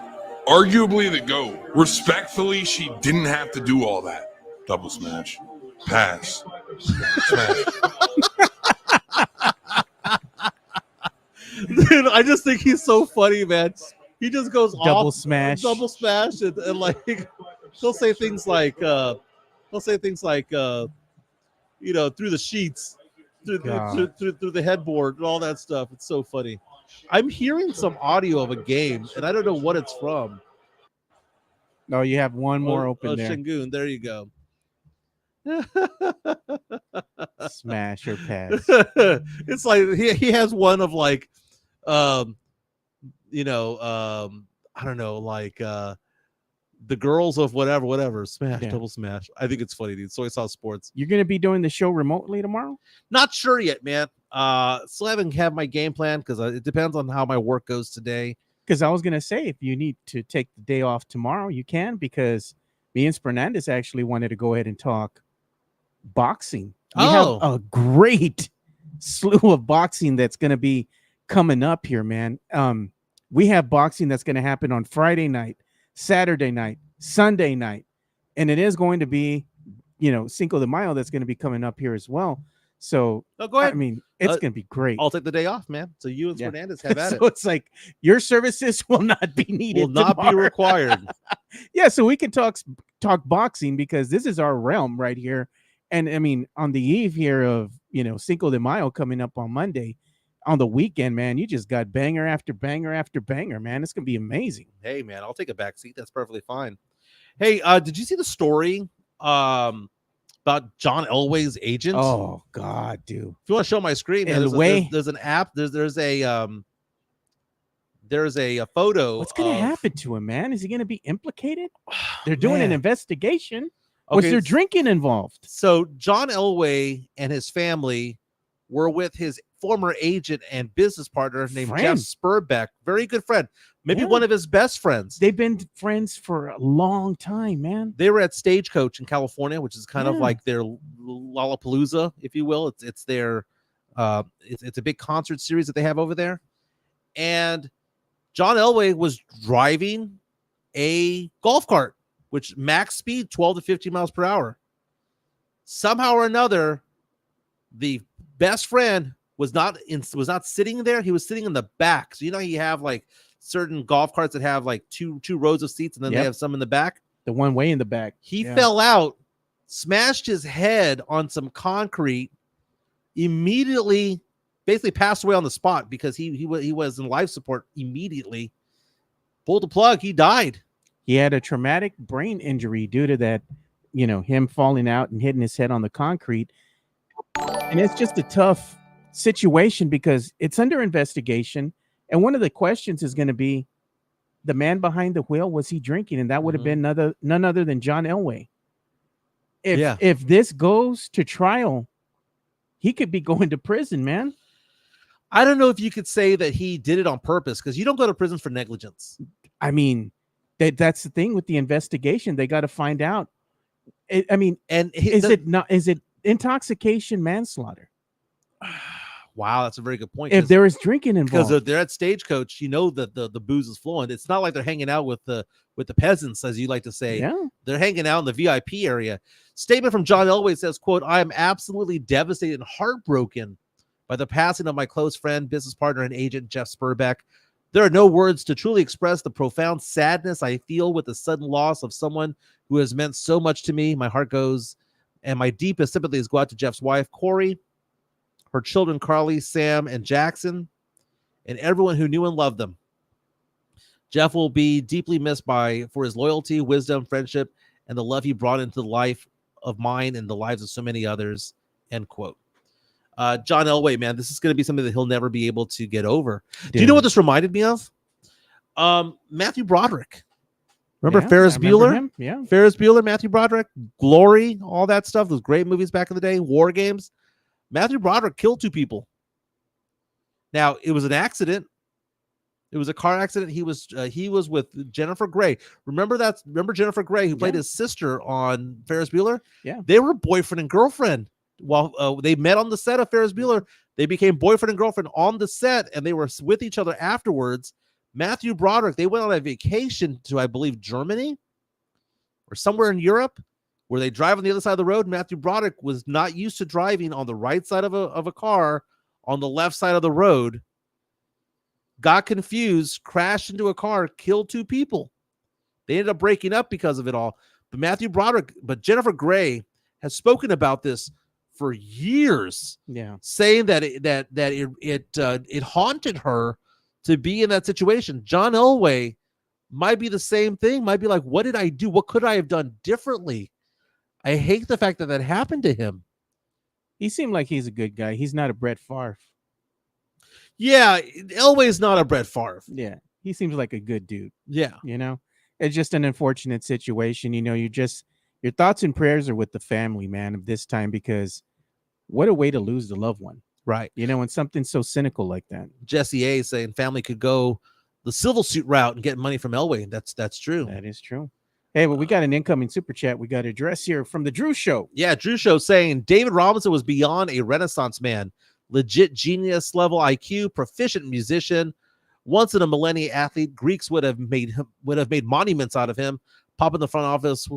Arguably the GOAT. Respectfully, she didn't have to do all that. Double smash. Pass. Smash. Dude, I just think he's so funny, man. He just goes double off, smash, and like he'll say things like through the sheets, through the headboard and all that stuff. It's so funny. I'm hearing some audio of a game, and I don't know what it's from. No, you have one more open there. Shingun, there you go. Smash or pass. It's like he has one of like I don't know, like the girls of whatever smash, double smash. I think it's funny, dude. Soy Sauce Sports. You're gonna be doing the show remotely tomorrow? Not sure yet, man. Still haven't have my game plan because it depends on how my work goes today. Because I was gonna say, if you need to take the day off tomorrow, you can, because me and Fernandez actually wanted to go ahead and talk boxing. We have a great slew of boxing that's going to be coming up here, man. We have boxing that's going to happen on Friday night, Saturday night, Sunday night, and it is going to be, Cinco de Mayo that's going to be coming up here as well. So go ahead. I mean, it's going to be great. I'll take the day off, man. So you and Fernandez have at it. So it's like your services will not be needed. Will not be required. Yeah, so we can talk boxing because this is our realm right here. And I mean, on the eve here of, Cinco de Mayo coming up on Monday, on the weekend, man, you just got banger after banger after banger, man. It's going to be amazing. Hey, man, I'll take a back seat. That's perfectly fine. Hey, did you see the story about John Elway's agent? Oh, God, dude. If you want to show my screen, man, there's an app. There's a photo. What's going to happen to him, man? Is he going to be implicated? They're doing an investigation. Was there drinking involved? So John Elway and his family were with his former agent and business partner named Jeff Spurbeck. Very good friend. Maybe one of his best friends. They've been friends for a long time, man. They were at Stagecoach in California, which is kind of like their Lollapalooza, if you will. It's their it's a big concert series that they have over there. And John Elway was driving a golf cart, which max speed 12 to 15 miles per hour. Somehow or another, the best friend was not sitting there. He was sitting in the back. So you have like certain golf carts that have like two rows of seats, and then they have some in the back. The one way in the back. He fell out, smashed his head on some concrete, immediately basically passed away on the spot because he was in life support immediately. Pulled the plug. He died. He had a traumatic brain injury due to that, him falling out and hitting his head on the concrete. And it's just a tough situation because it's under investigation. And one of the questions is going to be the man behind the wheel. Was he drinking? And that would have been none other than John Elway. If this goes to trial, he could be going to prison, man. I don't know if you could say that he did it on purpose because you don't go to prison for negligence. I mean, that's the thing with the investigation. They got to find out. Is it intoxication manslaughter? Wow, that's a very good point. If there is drinking involved, because they're at Stagecoach, that the booze is flowing. It's not like they're hanging out with the peasants, as you like to say. yeah, They're hanging out in the VIP area. Statement from John Elway says, quote, I am absolutely devastated and heartbroken by the passing of my close friend, business partner, and agent, Jeff Spurbeck. There are no words to truly express the profound sadness I feel with the sudden loss of someone who has meant so much to me. My heart goes, and my deepest sympathies go out to Jeff's wife, Corey, her children, Carly, Sam, and Jackson, and everyone who knew and loved them. Jeff will be deeply missed for his loyalty, wisdom, friendship, and the love he brought into the life of mine and the lives of so many others, end quote. John Elway, man, this is going to be something that he'll never be able to get over. Dude. Do you know what this reminded me of? Matthew Broderick. Remember Yeah, Ferris I remember Bueller? him. Yeah. Ferris Bueller, Matthew Broderick, Glory, all that stuff. Those great movies back in the day, War Games. Matthew Broderick killed 2 people. Now, it was an accident. It was a car accident. He was with Jennifer Grey. Remember Jennifer Grey, who played his sister on Ferris Bueller? Yeah. They were boyfriend and girlfriend. While they met on the set of Ferris Bueller, they became boyfriend and girlfriend on the set, and they were with each other afterwards. Matthew Broderick, they went on a vacation to, I believe, Germany or somewhere in Europe, where they drive on the other side of the road. Matthew Broderick was not used to driving on the right side of a car on the left side of the road, got confused, crashed into a car, killed 2 people. They ended up breaking up because of it all. But Jennifer Grey has spoken about this for years, saying that it haunted her to be in that situation. John Elway might be the same thing. Might be like, what did I do? What could I have done differently? I hate the fact that happened to him. He seemed like he's a good guy. He's not a Brett Favre. Yeah, Elway's not a Brett Favre. Yeah, he seems like a good dude. Yeah. It's just an unfortunate situation. Your thoughts and prayers are with the family, man, of this time, because what a way to lose the loved one. Right. When something so cynical like that. Jesse A saying family could go the civil suit route and get money from Elway. That's true. That is true. Hey, well, we got an incoming super chat we got to address here from the Drew Show. Yeah, Drew Show saying David Robinson was beyond a Renaissance man. Legit genius level IQ, proficient musician, once in a millennia athlete. Greeks would have made monuments out of him. Pop in the front office.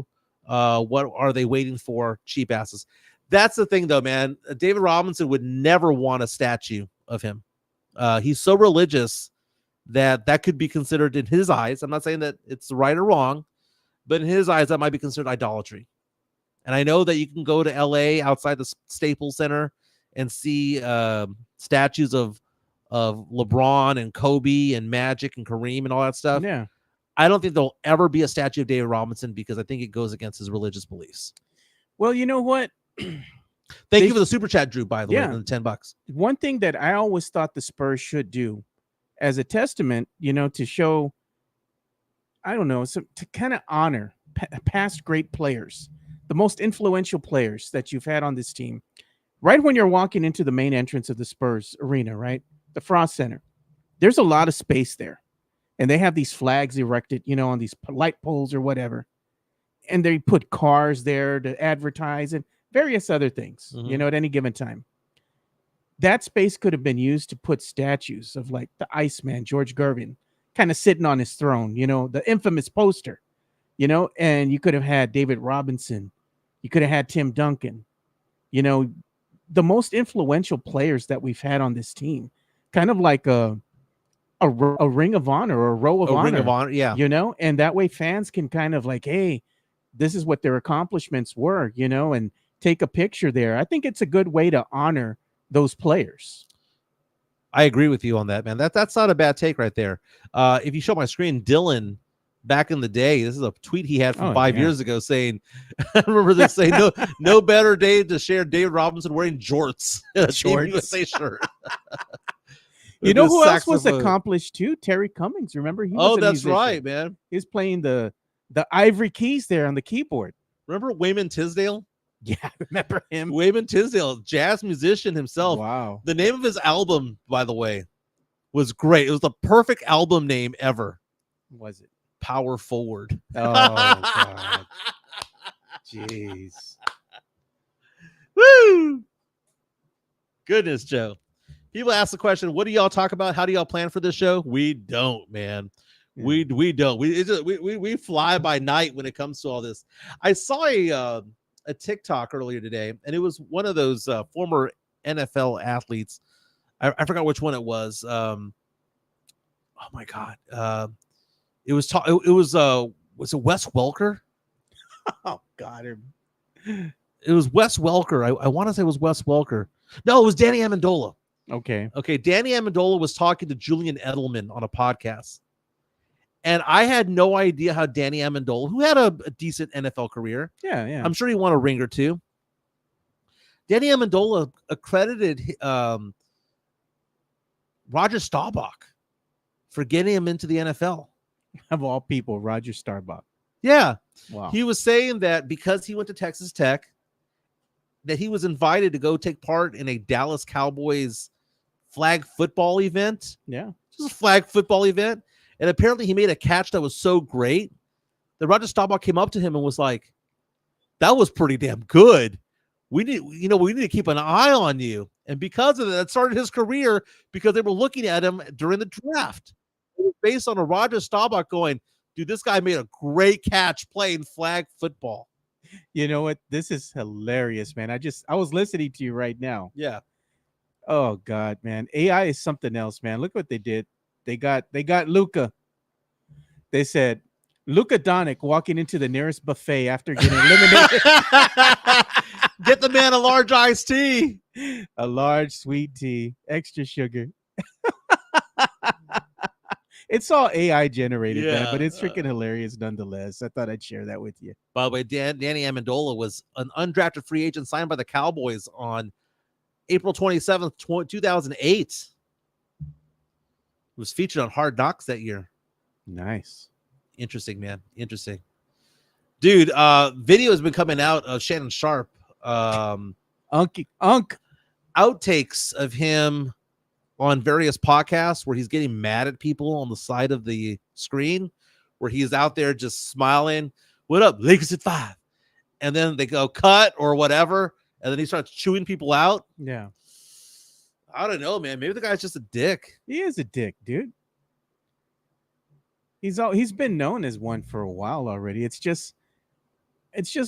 What are they waiting for? Cheap asses. That's the thing, though, man. David Robinson would never want a statue of him. He's so religious that could be considered, in his eyes, I'm not saying that it's right or wrong, but in his eyes, that might be considered idolatry. And I know that you can go to LA outside the Staples Center and see statues of LeBron and Kobe and Magic and Kareem and all that stuff. Yeah. I don't think there'll ever be a statue of David Robinson because I think it goes against his religious beliefs. Well, you know what? Thank you for the super chat, Drew, by the way, and the $10. One thing that I always thought the Spurs should do as a testament, to show, I don't know, to kind of honor past great players, the most influential players that you've had on this team. Right when you're walking into the main entrance of the Spurs arena, right? The Frost Center, there's a lot of space there. And they have these flags erected, on these light poles or whatever. And they put cars there to advertise and various other things, at any given time. That space could have been used to put statues of like the Iceman, George Gervin, kind of sitting on his throne, the infamous poster, and you could have had David Robinson. You could have had Tim Duncan, the most influential players that we've had on this team, kind of like a ring of honor or a row of honor. Ring of honor, yeah. And that way fans can kind of like, hey, this is what their accomplishments were, and take a picture there. I think it's a good way to honor those players. I agree with you on that, man. That's not a bad take right there. If you show my screen, Dylan, back in the day, this is a tweet he had from 5 years ago saying, I remember this saying, no better day to share David Robinson wearing jorts. Team USA shirt. You know who else was accomplished too? Terry Cummings. Remember? He was that's right, man. He's playing the ivory keys there on the keyboard. Remember Wayman Tisdale? Yeah, I remember him. Wayman Tisdale, jazz musician himself. Wow. The name of his album, by the way, was great. It was the perfect album name ever. Was it? Power Forward. Oh, God. Jeez. Woo! Goodness, Joe. People ask the question, what do y'all talk about? How do y'all plan for this show? We don't, man. Yeah. We don't. We fly by night when it comes to all this. I saw a TikTok earlier today, and it was one of those former NFL athletes. I forgot which one it was. Oh my god. It was was it Wes Welker? Oh God. It was Wes Welker. I want to say it was Wes Welker. No, it was Danny Amendola. Okay. Danny Amendola was talking to Julian Edelman on a podcast. And I had no idea how Danny Amendola, who had a decent NFL career. Yeah. I'm sure he won a ring or two. Danny Amendola accredited Roger Staubach for getting him into the NFL. Of all people, Roger Staubach. Yeah. Wow. He was saying that because he went to Texas Tech, that he was invited to go take part in a Dallas Cowboys flag football event. Yeah. Just a flag football event. And apparently he made a catch that was so great that Roger Staubach came up to him and was like, that was pretty damn good. We need to keep an eye on you. And because of that started his career because they were looking at him during the draft. It was based on a Roger Staubach going, dude, this guy made a great catch playing flag football. You know what? This is hilarious, man. I was listening to you right now. Yeah. Oh God, man. AI is something else, man. Look what they did. They got Luka. They said Luka Doncic walking into the nearest buffet after getting eliminated. Get the man a large iced tea. A large sweet tea, extra sugar. It's all AI generated, man, but it's freaking hilarious nonetheless. I thought I'd share that with you. By the way, Danny Amendola was an undrafted free agent signed by the Cowboys on April 27th, 2008. He was featured on Hard Knocks that year. Nice. Interesting, man. Interesting. Dude, video has been coming out of Shannon Sharp. Unk. Outtakes of him on various podcasts where he's getting mad at people on the side of the screen, where he's out there just smiling. What up, Lakers at 5? And then they go cut or whatever, and then he starts chewing people out. Yeah. I don't know, man. Maybe the guy's just a dick. He is a dick, dude. He's been known as one for a while already. It's just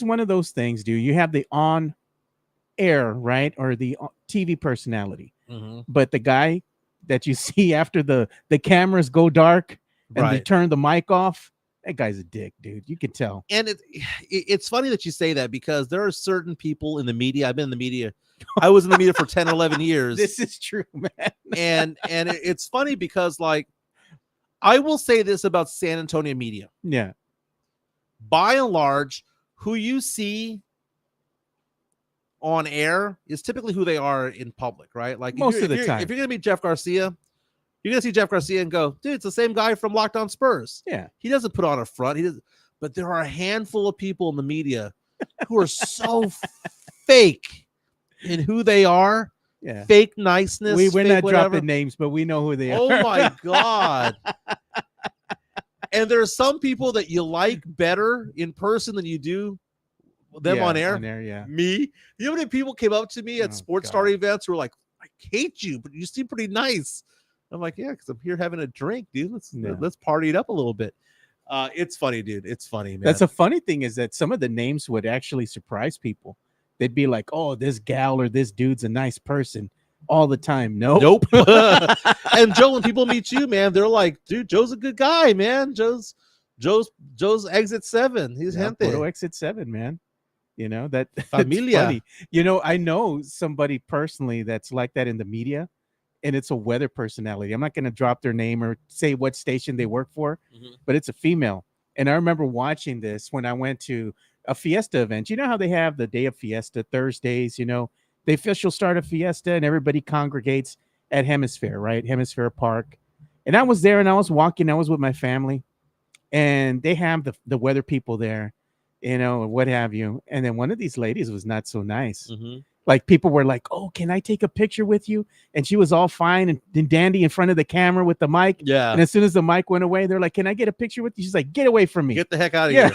one of those things, dude. You have the on air, right? Or the TV personality. Mm-hmm. But the guy that you see after the cameras go dark and they turn the mic off, that guy's a dick, dude. You can tell. And it's funny that you say that because there are certain people in the media. I've been in the media. I was in the media for 10 or 11 years. This is true, man. and it's funny because, like, I will say this about San Antonio media. Yeah. By and large, who you see on air is typically who they are in public, right? Like most of the time. If you're going to meet Jeff Garcia, you're going to see Jeff Garcia and go, dude, it's the same guy from Locked On Spurs. Yeah. He doesn't put on a front. He doesn't. But there are a handful of people in the media who are so fake in who they are. Yeah. Fake niceness. We're not dropping names, but we know who they are. Oh my God. And there are some people that you like better in person than you do them on air. On air, yeah. Me. You know how many people came up to me at Sports Star events who were like, I hate you, but you seem pretty nice. I'm like, yeah, because I'm here having a drink, dude. Let's party it up a little bit. It's funny, dude. It's funny, man. That's a funny thing is that some of the names would actually surprise people. They'd be like, oh, this gal or this dude's a nice person all the time. Nope. And Joe, when people meet you, man, they're like, dude, Joe's a good guy, man. Joe's exit 7. He's gente. Photo exit 7, man. You know, that familia. Funny. You know, I know somebody personally that's like that in the media, and it's a weather personality. I'm not going to drop their name or say what station they work for, but it's a female. And I remember watching this when I went to a fiesta event. You know how they have the day of fiesta Thursdays, you know, the official start of fiesta and everybody congregates at Hemisphere, right? Hemisphere Park. And I was there and I was walking, I was with my family, and they have the weather people there, you know, what have you. And then one of these ladies was not so nice. Like people were like, oh, can I take a picture with you? And she was all fine and dandy in front of the camera with the mic. Yeah. And as soon as the mic went away, they're like, can I get a picture with you? She's like, get away from me. Get the heck out of here.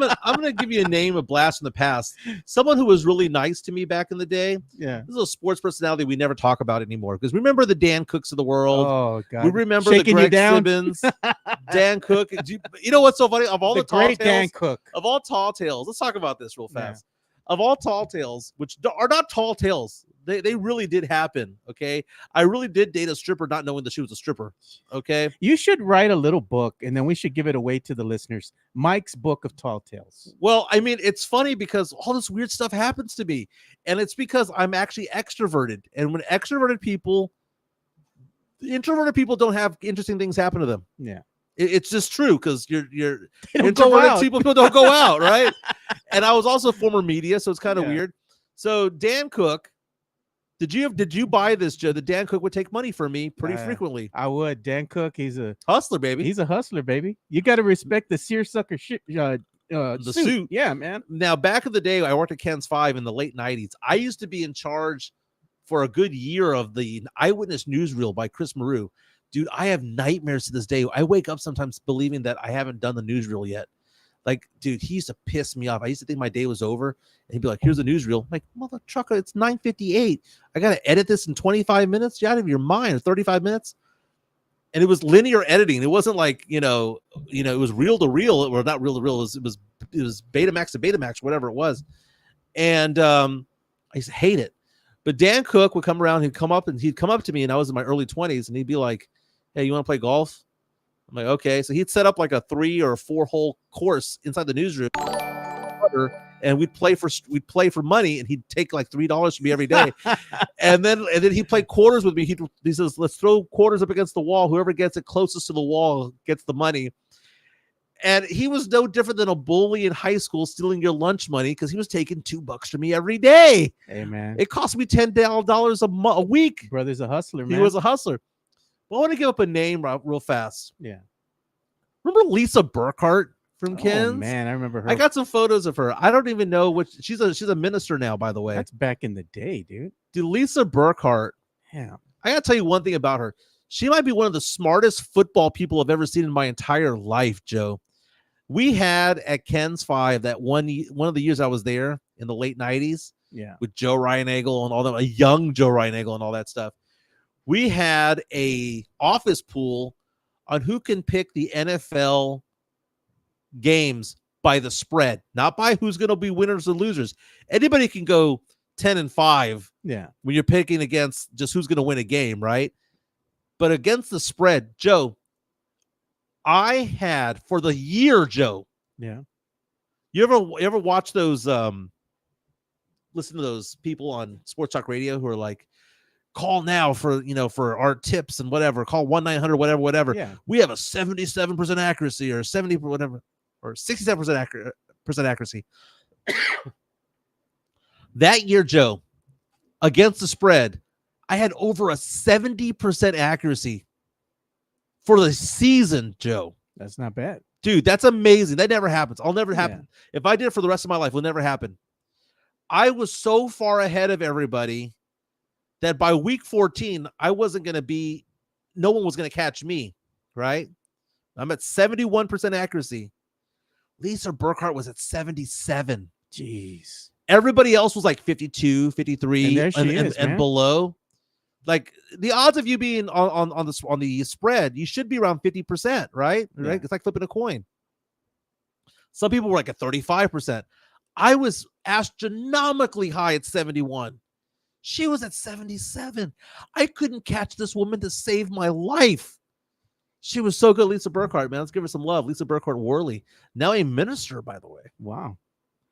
I'm gonna give you a name, a blast from the past. Someone who was really nice to me back in the day. Yeah. This is a sports personality we never talk about anymore because remember the Dan Cooks of the world. Oh God. We remember Shaking the you Greg down. Simmons, Dan Cook. You know what's so funny? Of all the tall great Dan tales, Cook. of all tall tales, let's talk about this real fast. Of all tall tales, which are not tall tales, they really did happen. Okay, I really did date a stripper, not knowing that she was a stripper. Okay, You should write a little book, and then we should give it away to the listeners. Mike's book of tall tales. well, I mean, it's funny because all this weird stuff happens to me, and it's because I'm actually extroverted, and when introverted people don't have interesting things happen to them. Yeah. It's just true because you're They don't go introverted out. people don't go out, right? And I was also former media, so it's kind of Yeah. weird. So Dan Cook, did you buy this, Joe? That Dan Cook would take money from me pretty frequently. I would. Dan Cook, he's a Hustler, baby. He's a hustler, baby. You got to respect the seersucker The suit. suit. Yeah, man. Now, back in the day, I worked at Ken's 5 in the late 90s. I used to be in charge for a good year of the Eyewitness Newsreel by Chris Maru. Dude, I have nightmares to this day. I wake up sometimes believing that I haven't done the newsreel yet. Like, dude, he used to piss me off. I used to think my day was over. And he'd be like, here's the newsreel. I'm like, mother trucker, it's 9:58. I got to edit this in 25 minutes? You're out of your mind. Or 35 minutes? And it was linear editing. It wasn't like, it was reel to reel. Or not reel to reel. It was Betamax to Betamax, whatever it was. And I used to hate it. But Dan Cook would come around. He'd come up to me, and I was in my early 20s, and he'd be like, hey, you want to play golf? I'm like, okay. So he'd set up like a 3 or 4 hole course inside the newsroom, and we'd play for money, and he'd take like $3 from me every day. and then he'd play quarters with me. He says, let's throw quarters up against the wall. Whoever gets it closest to the wall gets the money. And he was no different than a bully in high school stealing your lunch money because he was taking $2 from me every day. Hey, man. It cost me $10 a week. Brother's a hustler, man. He was a hustler. Well, I want to give up a name real fast. Yeah. Remember Lisa Burkhart from Ken's? Oh, man, I remember her. I got some photos of her. I don't even know which. She's a minister now, by the way. That's back in the day, dude. Dude, Lisa Burkhart. Yeah. I got to tell you one thing about her. She might be one of the smartest football people I've ever seen in my entire life, Joe. We had at Ken's 5 that one of the years I was there in the late 90s. Yeah. With Joe Ryan Eagle and all that, a young Joe Ryan Eagle and all that stuff. We had a office pool on who can pick the NFL games by the spread, not by who's going to be winners or losers. Anybody can go 10-5. Yeah. When you're picking against just who's going to win a game, right? But against the spread, Joe, I had for the year, Joe. Yeah. You ever watch those? Listen to those people on Sports Talk Radio who are like, call now for our tips and whatever. Call 1-900 whatever. Yeah. We have a 77% accuracy or 70 whatever or 67% accuracy. That year, Joe, against the spread, I had over a 70% accuracy for the season, Joe. That's not bad. Dude, that's amazing. That never happens. I'll never happen. Yeah. If I did it for the rest of my life, it will never happen. I was so far ahead of everybody that by week 14, no one was going to catch me, right? I'm at 71% accuracy. Lisa Burkhart was at 77. Jeez. Everybody else was like 52, 53, And there she is, and man. below. Like the odds of you being on the spread, you should be around 50%, right? Yeah. Right? It's like flipping a coin. Some people were like at 35%. I was astronomically high at 71. She was at 77. I couldn't catch this woman to save my life. She was so good, Lisa Burkhart, man. Let's give her some love. Lisa Burkhart Worley, now a minister, by the way. Wow.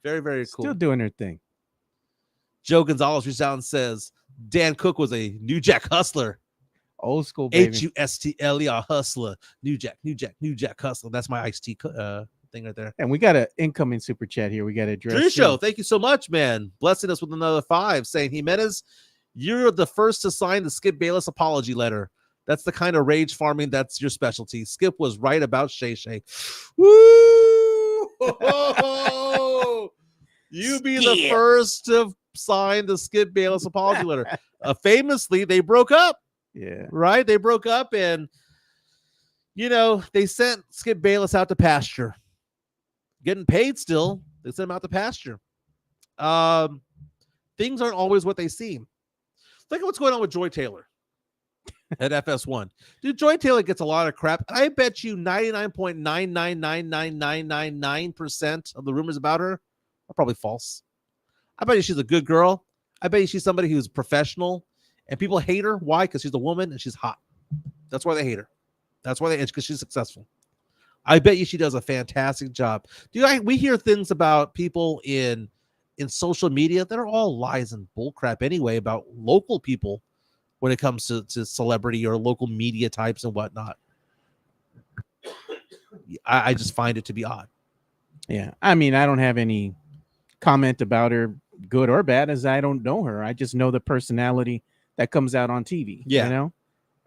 Very, very cool. Still doing her thing. Joe Gonzalez reached out and says, Dan Cook was a New Jack hustler. Old school, baby. Hustler. Hustler. New Jack hustler. That's my iced tea thing right there. And we got an incoming super chat here. We got to address. Drew Show, thank you so much, man. Blessing us with another 5, saying, Jimenez, you're the first to sign the Skip Bayless apology letter. That's the kind of rage farming that's your specialty. Skip was right about Shay Shay. Woo! You be the first to sign the Skip Bayless apology letter. Famously, they broke up. Yeah. Right? They broke up and, they sent Skip Bayless out to pasture. getting paid still. They send them out to pasture. Things aren't always what they seem. Look at what's going on with Joy Taylor at FS1. Dude, Joy Taylor gets a lot of crap. I bet you 99.9999999% of the rumors about her are probably false. I bet you she's a good girl. I bet you she's somebody who's professional, and people hate her. Why? Because she's a woman and she's hot. That's why they hate her. That's why it's because she's successful. I bet you she does a fantastic job. We hear things about people in social media that are all lies and bullcrap anyway about local people when it comes to celebrity or local media types and whatnot. I just find it to be odd. Yeah. I mean, I don't have any comment about her, good or bad, as I don't know her. I just know the personality that comes out on TV. Yeah. You know,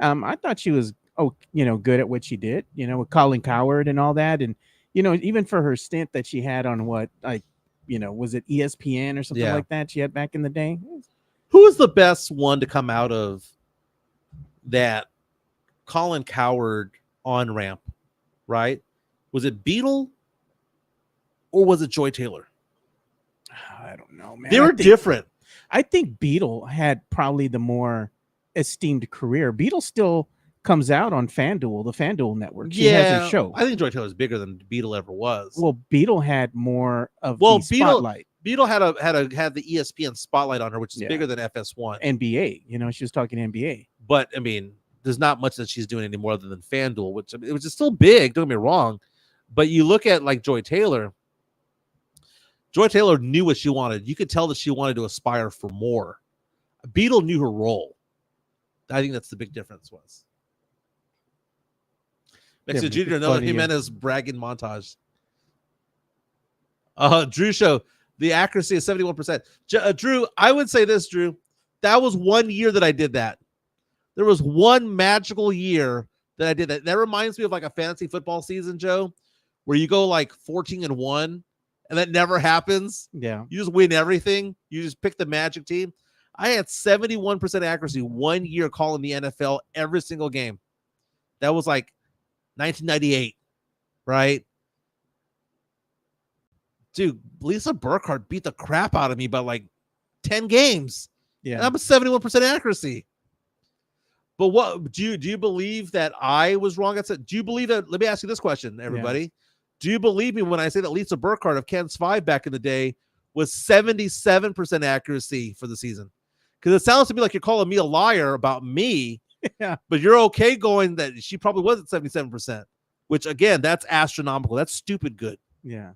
I thought she was, good at what she did, with Colin Cowherd and all that. And, even for her stint that she had on was it ESPN or something like that she had back in the day? Who was the best one to come out of that Colin Cowherd on ramp, right? Was it Beetle or was it Joy Taylor? I don't know, man. They were different. I think Beetle had probably the more esteemed career. Beetle still comes out on FanDuel, the FanDuel network. She has her show. I think Joy Taylor is bigger than Beetle ever was. Well, Beetle had more of the spotlight. Beetle had the ESPN spotlight on her, which is bigger than FS1. NBA, she was talking NBA. But I mean, there's not much that she's doing anymore other than FanDuel, which is still big. Don't get me wrong, but you look at like Joy Taylor. Joy Taylor knew what she wanted. You could tell that she wanted to aspire for more. Beetle knew her role. I think that's the big difference was. Mexico Jr. Another Jimenez bragging montage. Drew show. The accuracy is 71%. Drew, I would say this, Drew. That was 1 year that I did that. There was one magical year that I did that. That reminds me of like a fantasy football season, Joe, where you go like 14-1, and that never happens. Yeah. You just win everything. You just pick the magic team. I had 71% accuracy 1 year calling the NFL every single game. That was like 1998, right? Dude, Lisa Burkhardt beat the crap out of me by like 10 games. Yeah. And I'm a 71% accuracy. But what do you believe that I was wrong? Do you believe that? Let me ask you this question, everybody. Yeah. Do you believe me when I say that Lisa Burkhardt of Ken's 5 back in the day was 77% accuracy for the season? Because it sounds to me like you're calling me a liar about me. Yeah. But you're okay going that she probably was at 77%, which again, that's astronomical. That's stupid good. Yeah.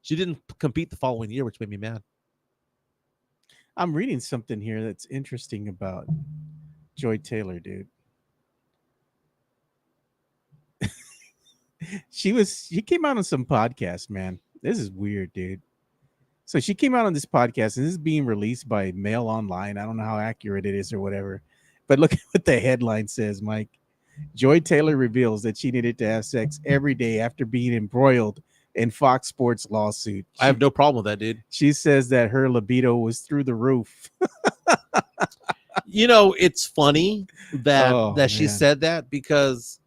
She didn't compete the following year, which made me mad. I'm reading something here that's interesting about Joy Taylor, dude. She came out on some podcast, man. This is weird, dude. So she came out on this podcast, and this is being released by Mail Online. I don't know how accurate it is or whatever. But look at what the headline says, Mike. Joy Taylor reveals that she needed to have sex every day after being embroiled in Fox Sports lawsuit. I have no problem with that, dude. She says that her libido was through the roof. It's funny that she said that, because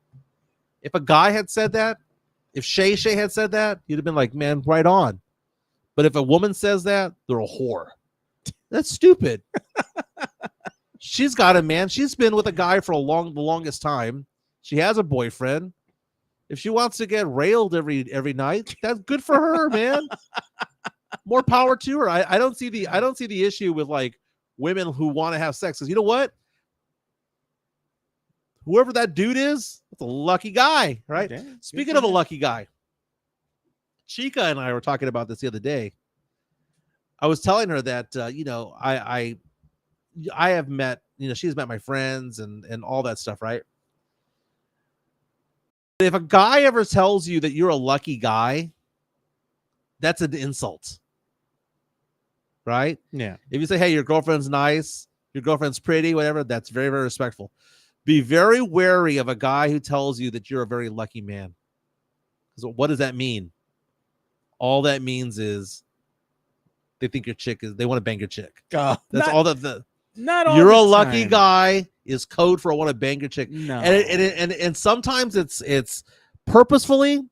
if a guy had said that, if Shay had said that, you'd have been like, man, right on. But if a woman says that, they're a whore. That's stupid. She's got a man. She's been with a guy for the longest time. She has a boyfriend. If she wants to get railed every night, that's good for her, man. More power to her. I don't see the issue with like women who want to have sex. Because you know what? Whoever that dude is, that's a lucky guy, right? Yeah, speaking of a lucky guy, Chica and I were talking about this the other day. I was telling her that I have met, she's met my friends and all that stuff, right? If a guy ever tells you that you're a lucky guy, that's an insult, right? Yeah. If you say, hey, your girlfriend's nice, your girlfriend's pretty, whatever, that's very, very respectful. Be very wary of a guy who tells you that you're a very lucky man. So what does that mean? All that means is they think your chick is, they want to bang your chick. That's all that not all you're the a lucky time. guy is code for I want to bang your chick. No. And sometimes it's purposefully,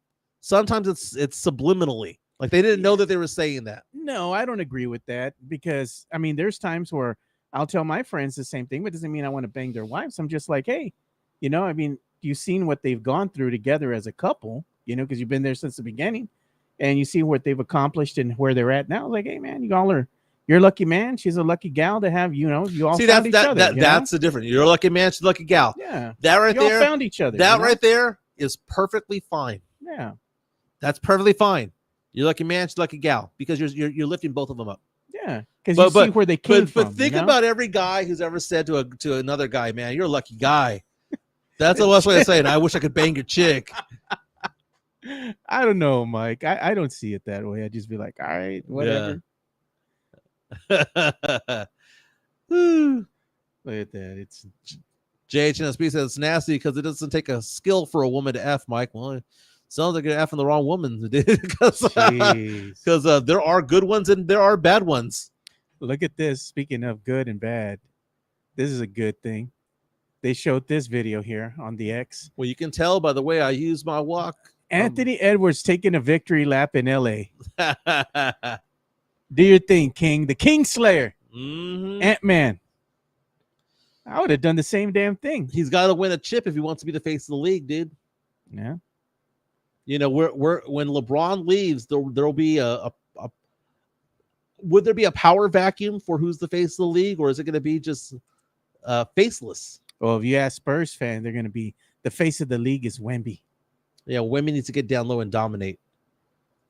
Sometimes it's subliminally, like they didn't know that they were saying that. No, I don't agree with that because I mean, there's times where I'll tell my friends the same thing, but it doesn't mean I want to bang their wives. I'm just like, hey, I mean, you've seen what they've gone through together as a couple, because you've been there since the beginning, and you see what they've accomplished and where they're at now. Like, hey, man, you're a lucky man. She's a lucky gal to have. You all See, found each other. that's the difference. You're a lucky man. She's a lucky gal. Yeah, That right you all there. found each other. That right there is perfectly fine. Yeah, that's perfectly fine. You're a lucky man. She's a lucky gal because you're lifting both of them up. Yeah, because you see where they came from. But think about every guy who's ever said to another guy, man, you're a lucky guy. That's the best way to say it. I wish I could bang your chick. I don't know, Mike. I don't see it that way. I just be like, all right, whatever. Yeah. Look at that. It's JHNSB says it's nasty because it doesn't take a skill for a woman to F, Mike. Well, it sounds like you're effing the wrong woman, because there are good ones and there are bad ones. Look at this. Speaking of good and bad, this is a good thing. They showed this video here on the X. Well, you can tell by the way I use my walk. Anthony Edwards taking a victory lap in LA. Do your thing, King. The King Slayer. Mm-hmm. Antman. I would have done the same damn thing. He's got to win a chip if he wants to be the face of the league, dude. Yeah. We're when LeBron leaves, there'll be would there be a power vacuum for who's the face of the league, or is it going to be just faceless? Well, if you ask Spurs fan, they're going to be the face of the league is Wemby. Yeah, Wemby needs to get down low and dominate.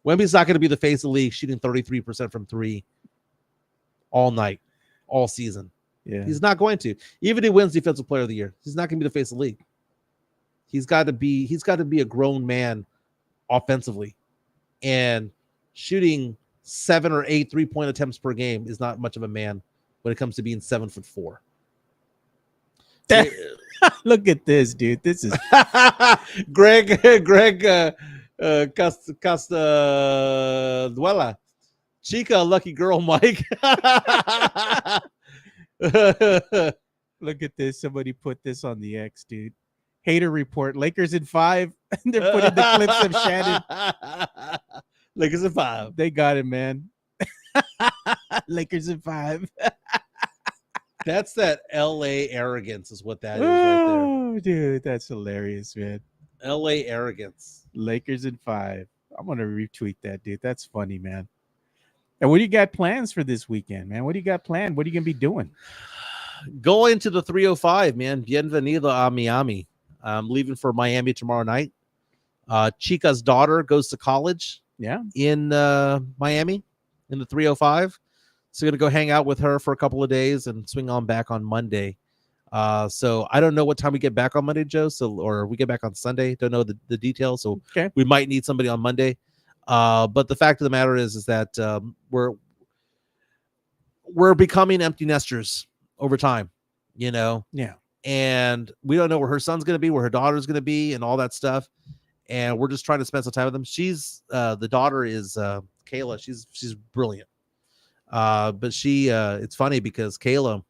Wemby's not going to be the face of the league shooting 33% from three all night, all season. Yeah, he's not going to. Even if he wins Defensive Player of the Year, he's not going to be the face of the league. He's got to be a grown man offensively, and shooting 7 or 8 3-point attempts per game is not much of a man when it comes to being 7'4". Look at this, dude. This is Greg Castaduela. Chica, lucky girl, Mike. Look at this. Somebody put this on the X, dude. Hater report. Lakers in 5. They're putting the clips of Shannon. Lakers in 5. They got it, man. Lakers in 5. That's that LA arrogance is what that is right there. Oh, dude, that's hilarious, man. LA arrogance. Lakers in 5. I'm going to retweet that, dude. That's funny, man. And what do you got plans for this weekend, man? What do you got planned? What are you going to be doing? Going to the 305, man. Bienvenido a Miami. I'm leaving for Miami tomorrow night. Chica's daughter goes to college. Yeah. In Miami in the 305. So going to go hang out with her for a couple of days and swing on back on Monday. So I don't know what time we get back on Monday, Joe. Or we get back on Sunday. Don't know the details. So okay. We might need somebody on Monday. But the fact of the matter is that we're becoming empty nesters over time, Yeah. And we don't know where her son's going to be, where her daughter's going to be, and all that stuff. And we're just trying to spend some time with them. She's the daughter is Kayla. She's brilliant. But it's funny because Kayla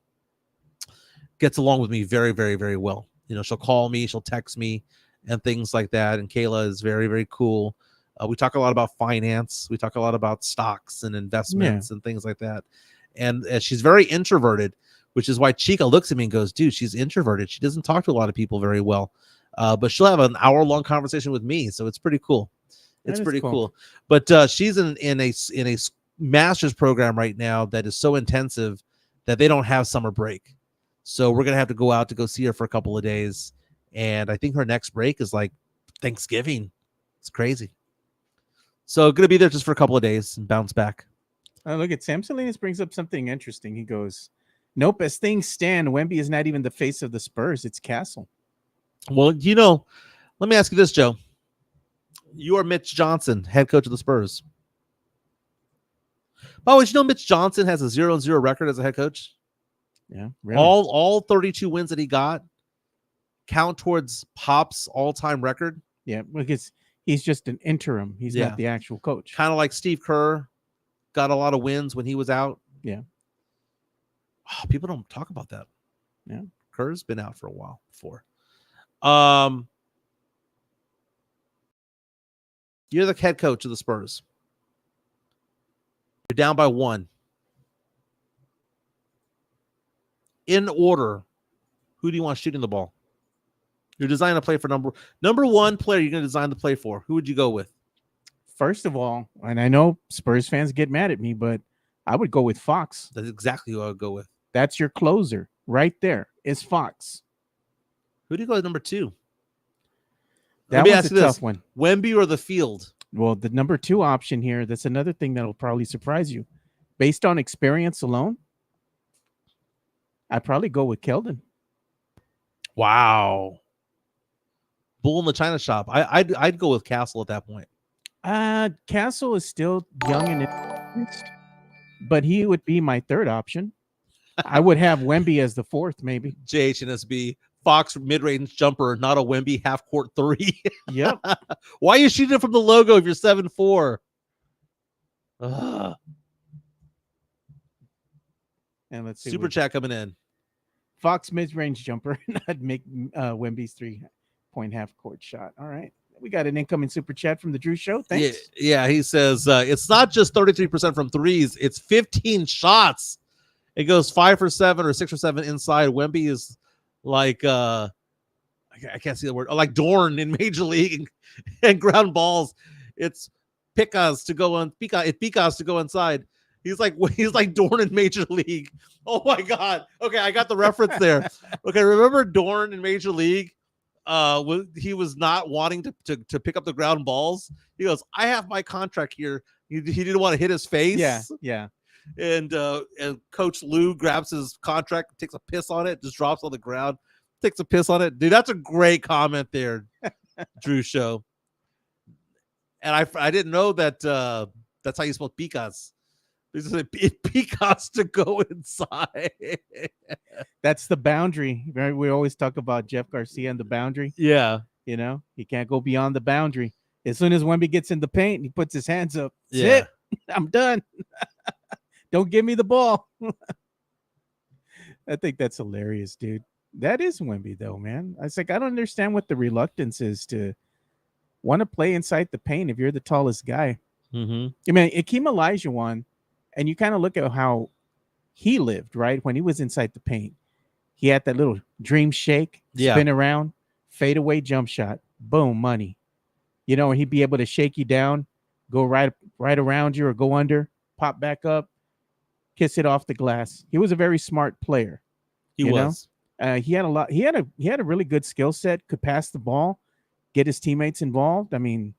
gets along with me very, very, very well. She'll call me, she'll text me, and things like that. And Kayla is very, very cool. We talk a lot about finance. We talk a lot about stocks and investments and things like that. And she's very introverted, which is why Chica looks at me and goes, dude, she's introverted. She doesn't talk to a lot of people very well. But she'll have an hour-long conversation with me. So it's pretty cool. It's pretty cool. But she's in a master's program right now that is so intensive that they don't have summer break. So we're going to have to go out to go see her for a couple of days. And I think her next break is like Thanksgiving. It's crazy. So going to be there just for a couple of days and bounce back. Look at Sam Salinas brings up something interesting. He goes, nope, as things stand, Wemby is not even the face of the Spurs. It's Castle. Well, let me ask you this, Joe. You are Mitch Johnson, head coach of the Spurs. Oh, did you know Mitch Johnson has a 0-0 record as a head coach? Yeah, really? All 32 wins that he got count towards Pop's all-time record. Yeah, because he's just an interim. He's not the actual coach. Kind of like Steve Kerr got a lot of wins when he was out. Yeah. Oh, people don't talk about that. Yeah. Kerr's been out for a while before. You're the head coach of the Spurs. You're down by 1. In order, who do you want shooting the ball? You're designing a play for number 1 player you're going to design the play for. Who would you go with? First of all, and I know Spurs fans get mad at me, but I would go with Fox. That's exactly who I would go with. That's your closer right there. Is Fox. Who do you go with number 2? That was a tough one. Wemby or the Field? Well, the number 2 option here, that's another thing that'll probably surprise you. Based on experience alone, I'd probably go with Keldon. Wow. Bull in the China shop. I'd go with Castle at that point. Castle is still young and inexperienced, but he would be my 3rd option. I would have Wemby as the 4th, maybe. JHNSB. Fox mid-range jumper, not a Wemby half-court 3. Yep. Why are you shooting it from the logo if you're 7'4"? And let's see. Super chat coming in. Fox mid-range jumper, not make Wemby's 3-point half-court shot. All right. We got an incoming super chat from the Drew Show. Thanks. Yeah, he says it's not just 33% from threes, it's 15 shots. It goes 5 for 7 or 6 for 7 inside. Wemby is like I can't see the word, like Dorn in Major League and ground balls. It's Picas to go on Picas to go inside. He's like Dorn in Major League. Oh my God. Okay, I got the reference there. Okay, remember Dorn in Major League? He was not wanting to pick up the ground balls. He goes, I have my contract here. He didn't want to hit his face. Yeah. And Coach Lou grabs his contract, takes a piss on it, just drops on the ground, takes a piss on it. Dude, that's a great comment there, Drew Show. And I didn't know that that's how you spell Picas. This is Picas to go inside. That's the boundary. Right? We always talk about Jeff Garcia and the boundary. Yeah. You know, he can't go beyond the boundary. As soon as Wemby gets in the paint, he puts his hands up. That's it. I'm done. Don't give me the ball. I think that's hilarious, dude. That is Wemby, though, man. I was like, I don't understand what the reluctance is to want to play inside the paint if you're the tallest guy. Mm-hmm. I mean, Akeem Olajuwon, and you kind of look at how he lived, right? When he was inside the paint, he had that little dream shake, spin around, fade away jump shot, boom, money. You know, he'd be able to shake you down, go right around you or go under, pop back up, kiss it off the glass. He was a very smart player. He was. He had a really good skill set, could pass the ball, get his teammates involved. I mean,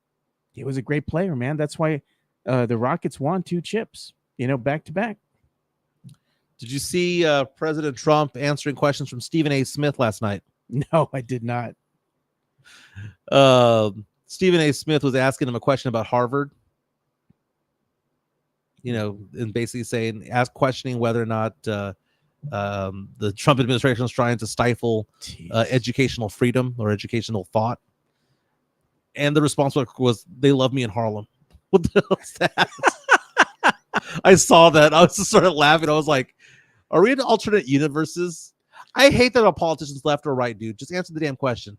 he was a great player, man. That's why the Rockets won 2 chips, back to back. Did you see President Trump answering questions from Stephen A. Smith last night? No, I did not. Stephen A. Smith was asking him a question about Harvard. And basically questioning whether or not the Trump administration is trying to stifle educational freedom or educational thought. And the response was, "They love me in Harlem." What the hell is that? I saw that. I was just started laughing. I was like, are we in alternate universes? I hate that a politician's left or right, dude. Just answer the damn question.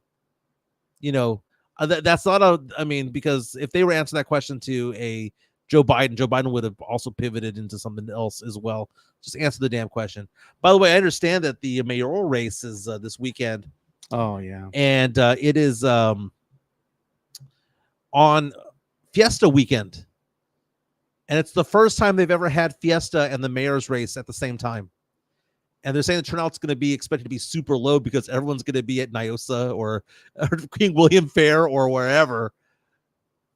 That's not because if they were answering that question to a Joe Biden would have also pivoted into something else as well. Just answer the damn question. By the way, I understand that the mayoral race is this weekend. Oh, yeah. And it is on Fiesta weekend. And it's the first time they've ever had Fiesta and the mayor's race at the same time. And they're saying the turnout's going to be expected to be super low because everyone's going to be at NIOSA or King William Fair or wherever.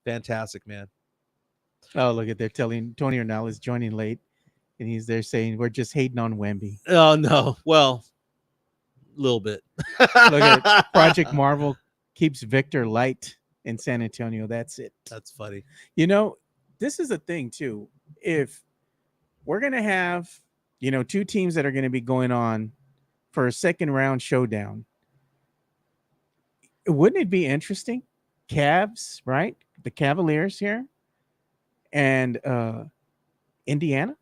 Fantastic, man. Oh, look at they're telling Tony Arnal is joining late, and he's there saying we're just hating on Wemby. Oh no, well, a little bit. Look at Project Marvel keeps Victor light in San Antonio. That's it. That's funny. This is a thing too. If we're gonna have, 2 teams that are gonna be going on for a second round showdown, wouldn't it be interesting? Cavs, right? The Cavaliers here. And Indiana?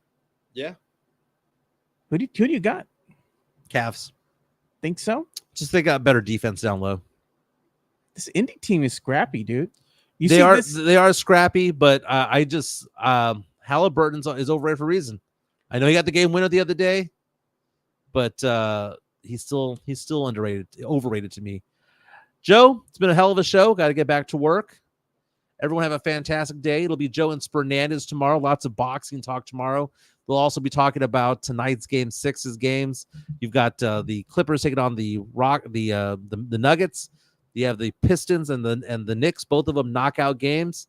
Yeah. Who do you got? Cavs. Think so? Just they got better defense down low. This Indy team is scrappy, dude. You they see are this? they are scrappy, but I just Halliburton is overrated for a reason. I know he got the game winner the other day, but he's still overrated to me. Joe, it's been a hell of a show. Got to get back to work. Everyone have a fantastic day. It'll be Joe and Spernandez tomorrow. Lots of boxing talk tomorrow. We'll also be talking about tonight's game 6's games. You've got the Clippers taking on the Nuggets. You have the Pistons and the Knicks, both of them knockout games.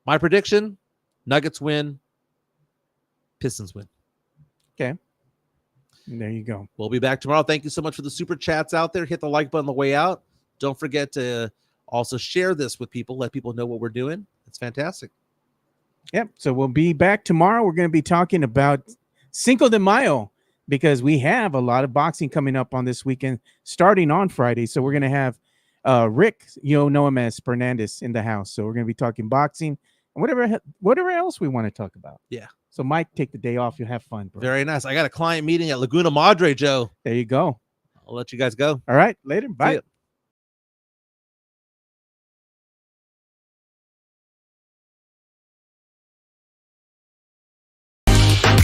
My prediction: Nuggets win, Pistons win. Okay. There you go. We'll be back tomorrow. Thank you so much for the super chats out there. Hit the like button on the way out. Don't forget to also share this with people. Let people know what we're doing. It's fantastic. Yep. So we'll be back tomorrow. We're going to be talking about Cinco de Mayo because we have a lot of boxing coming up on this weekend, starting on Friday. So we're going to have Rick, you'll know him as Fernandez, in the house. So we're going to be talking boxing and whatever else we want to talk about. Yeah. So Mike, take the day off. You'll have fun, bro. Very nice. I got a client meeting at Laguna Madre, Joe. There you go. I'll let you guys go. All right. Later. Bye.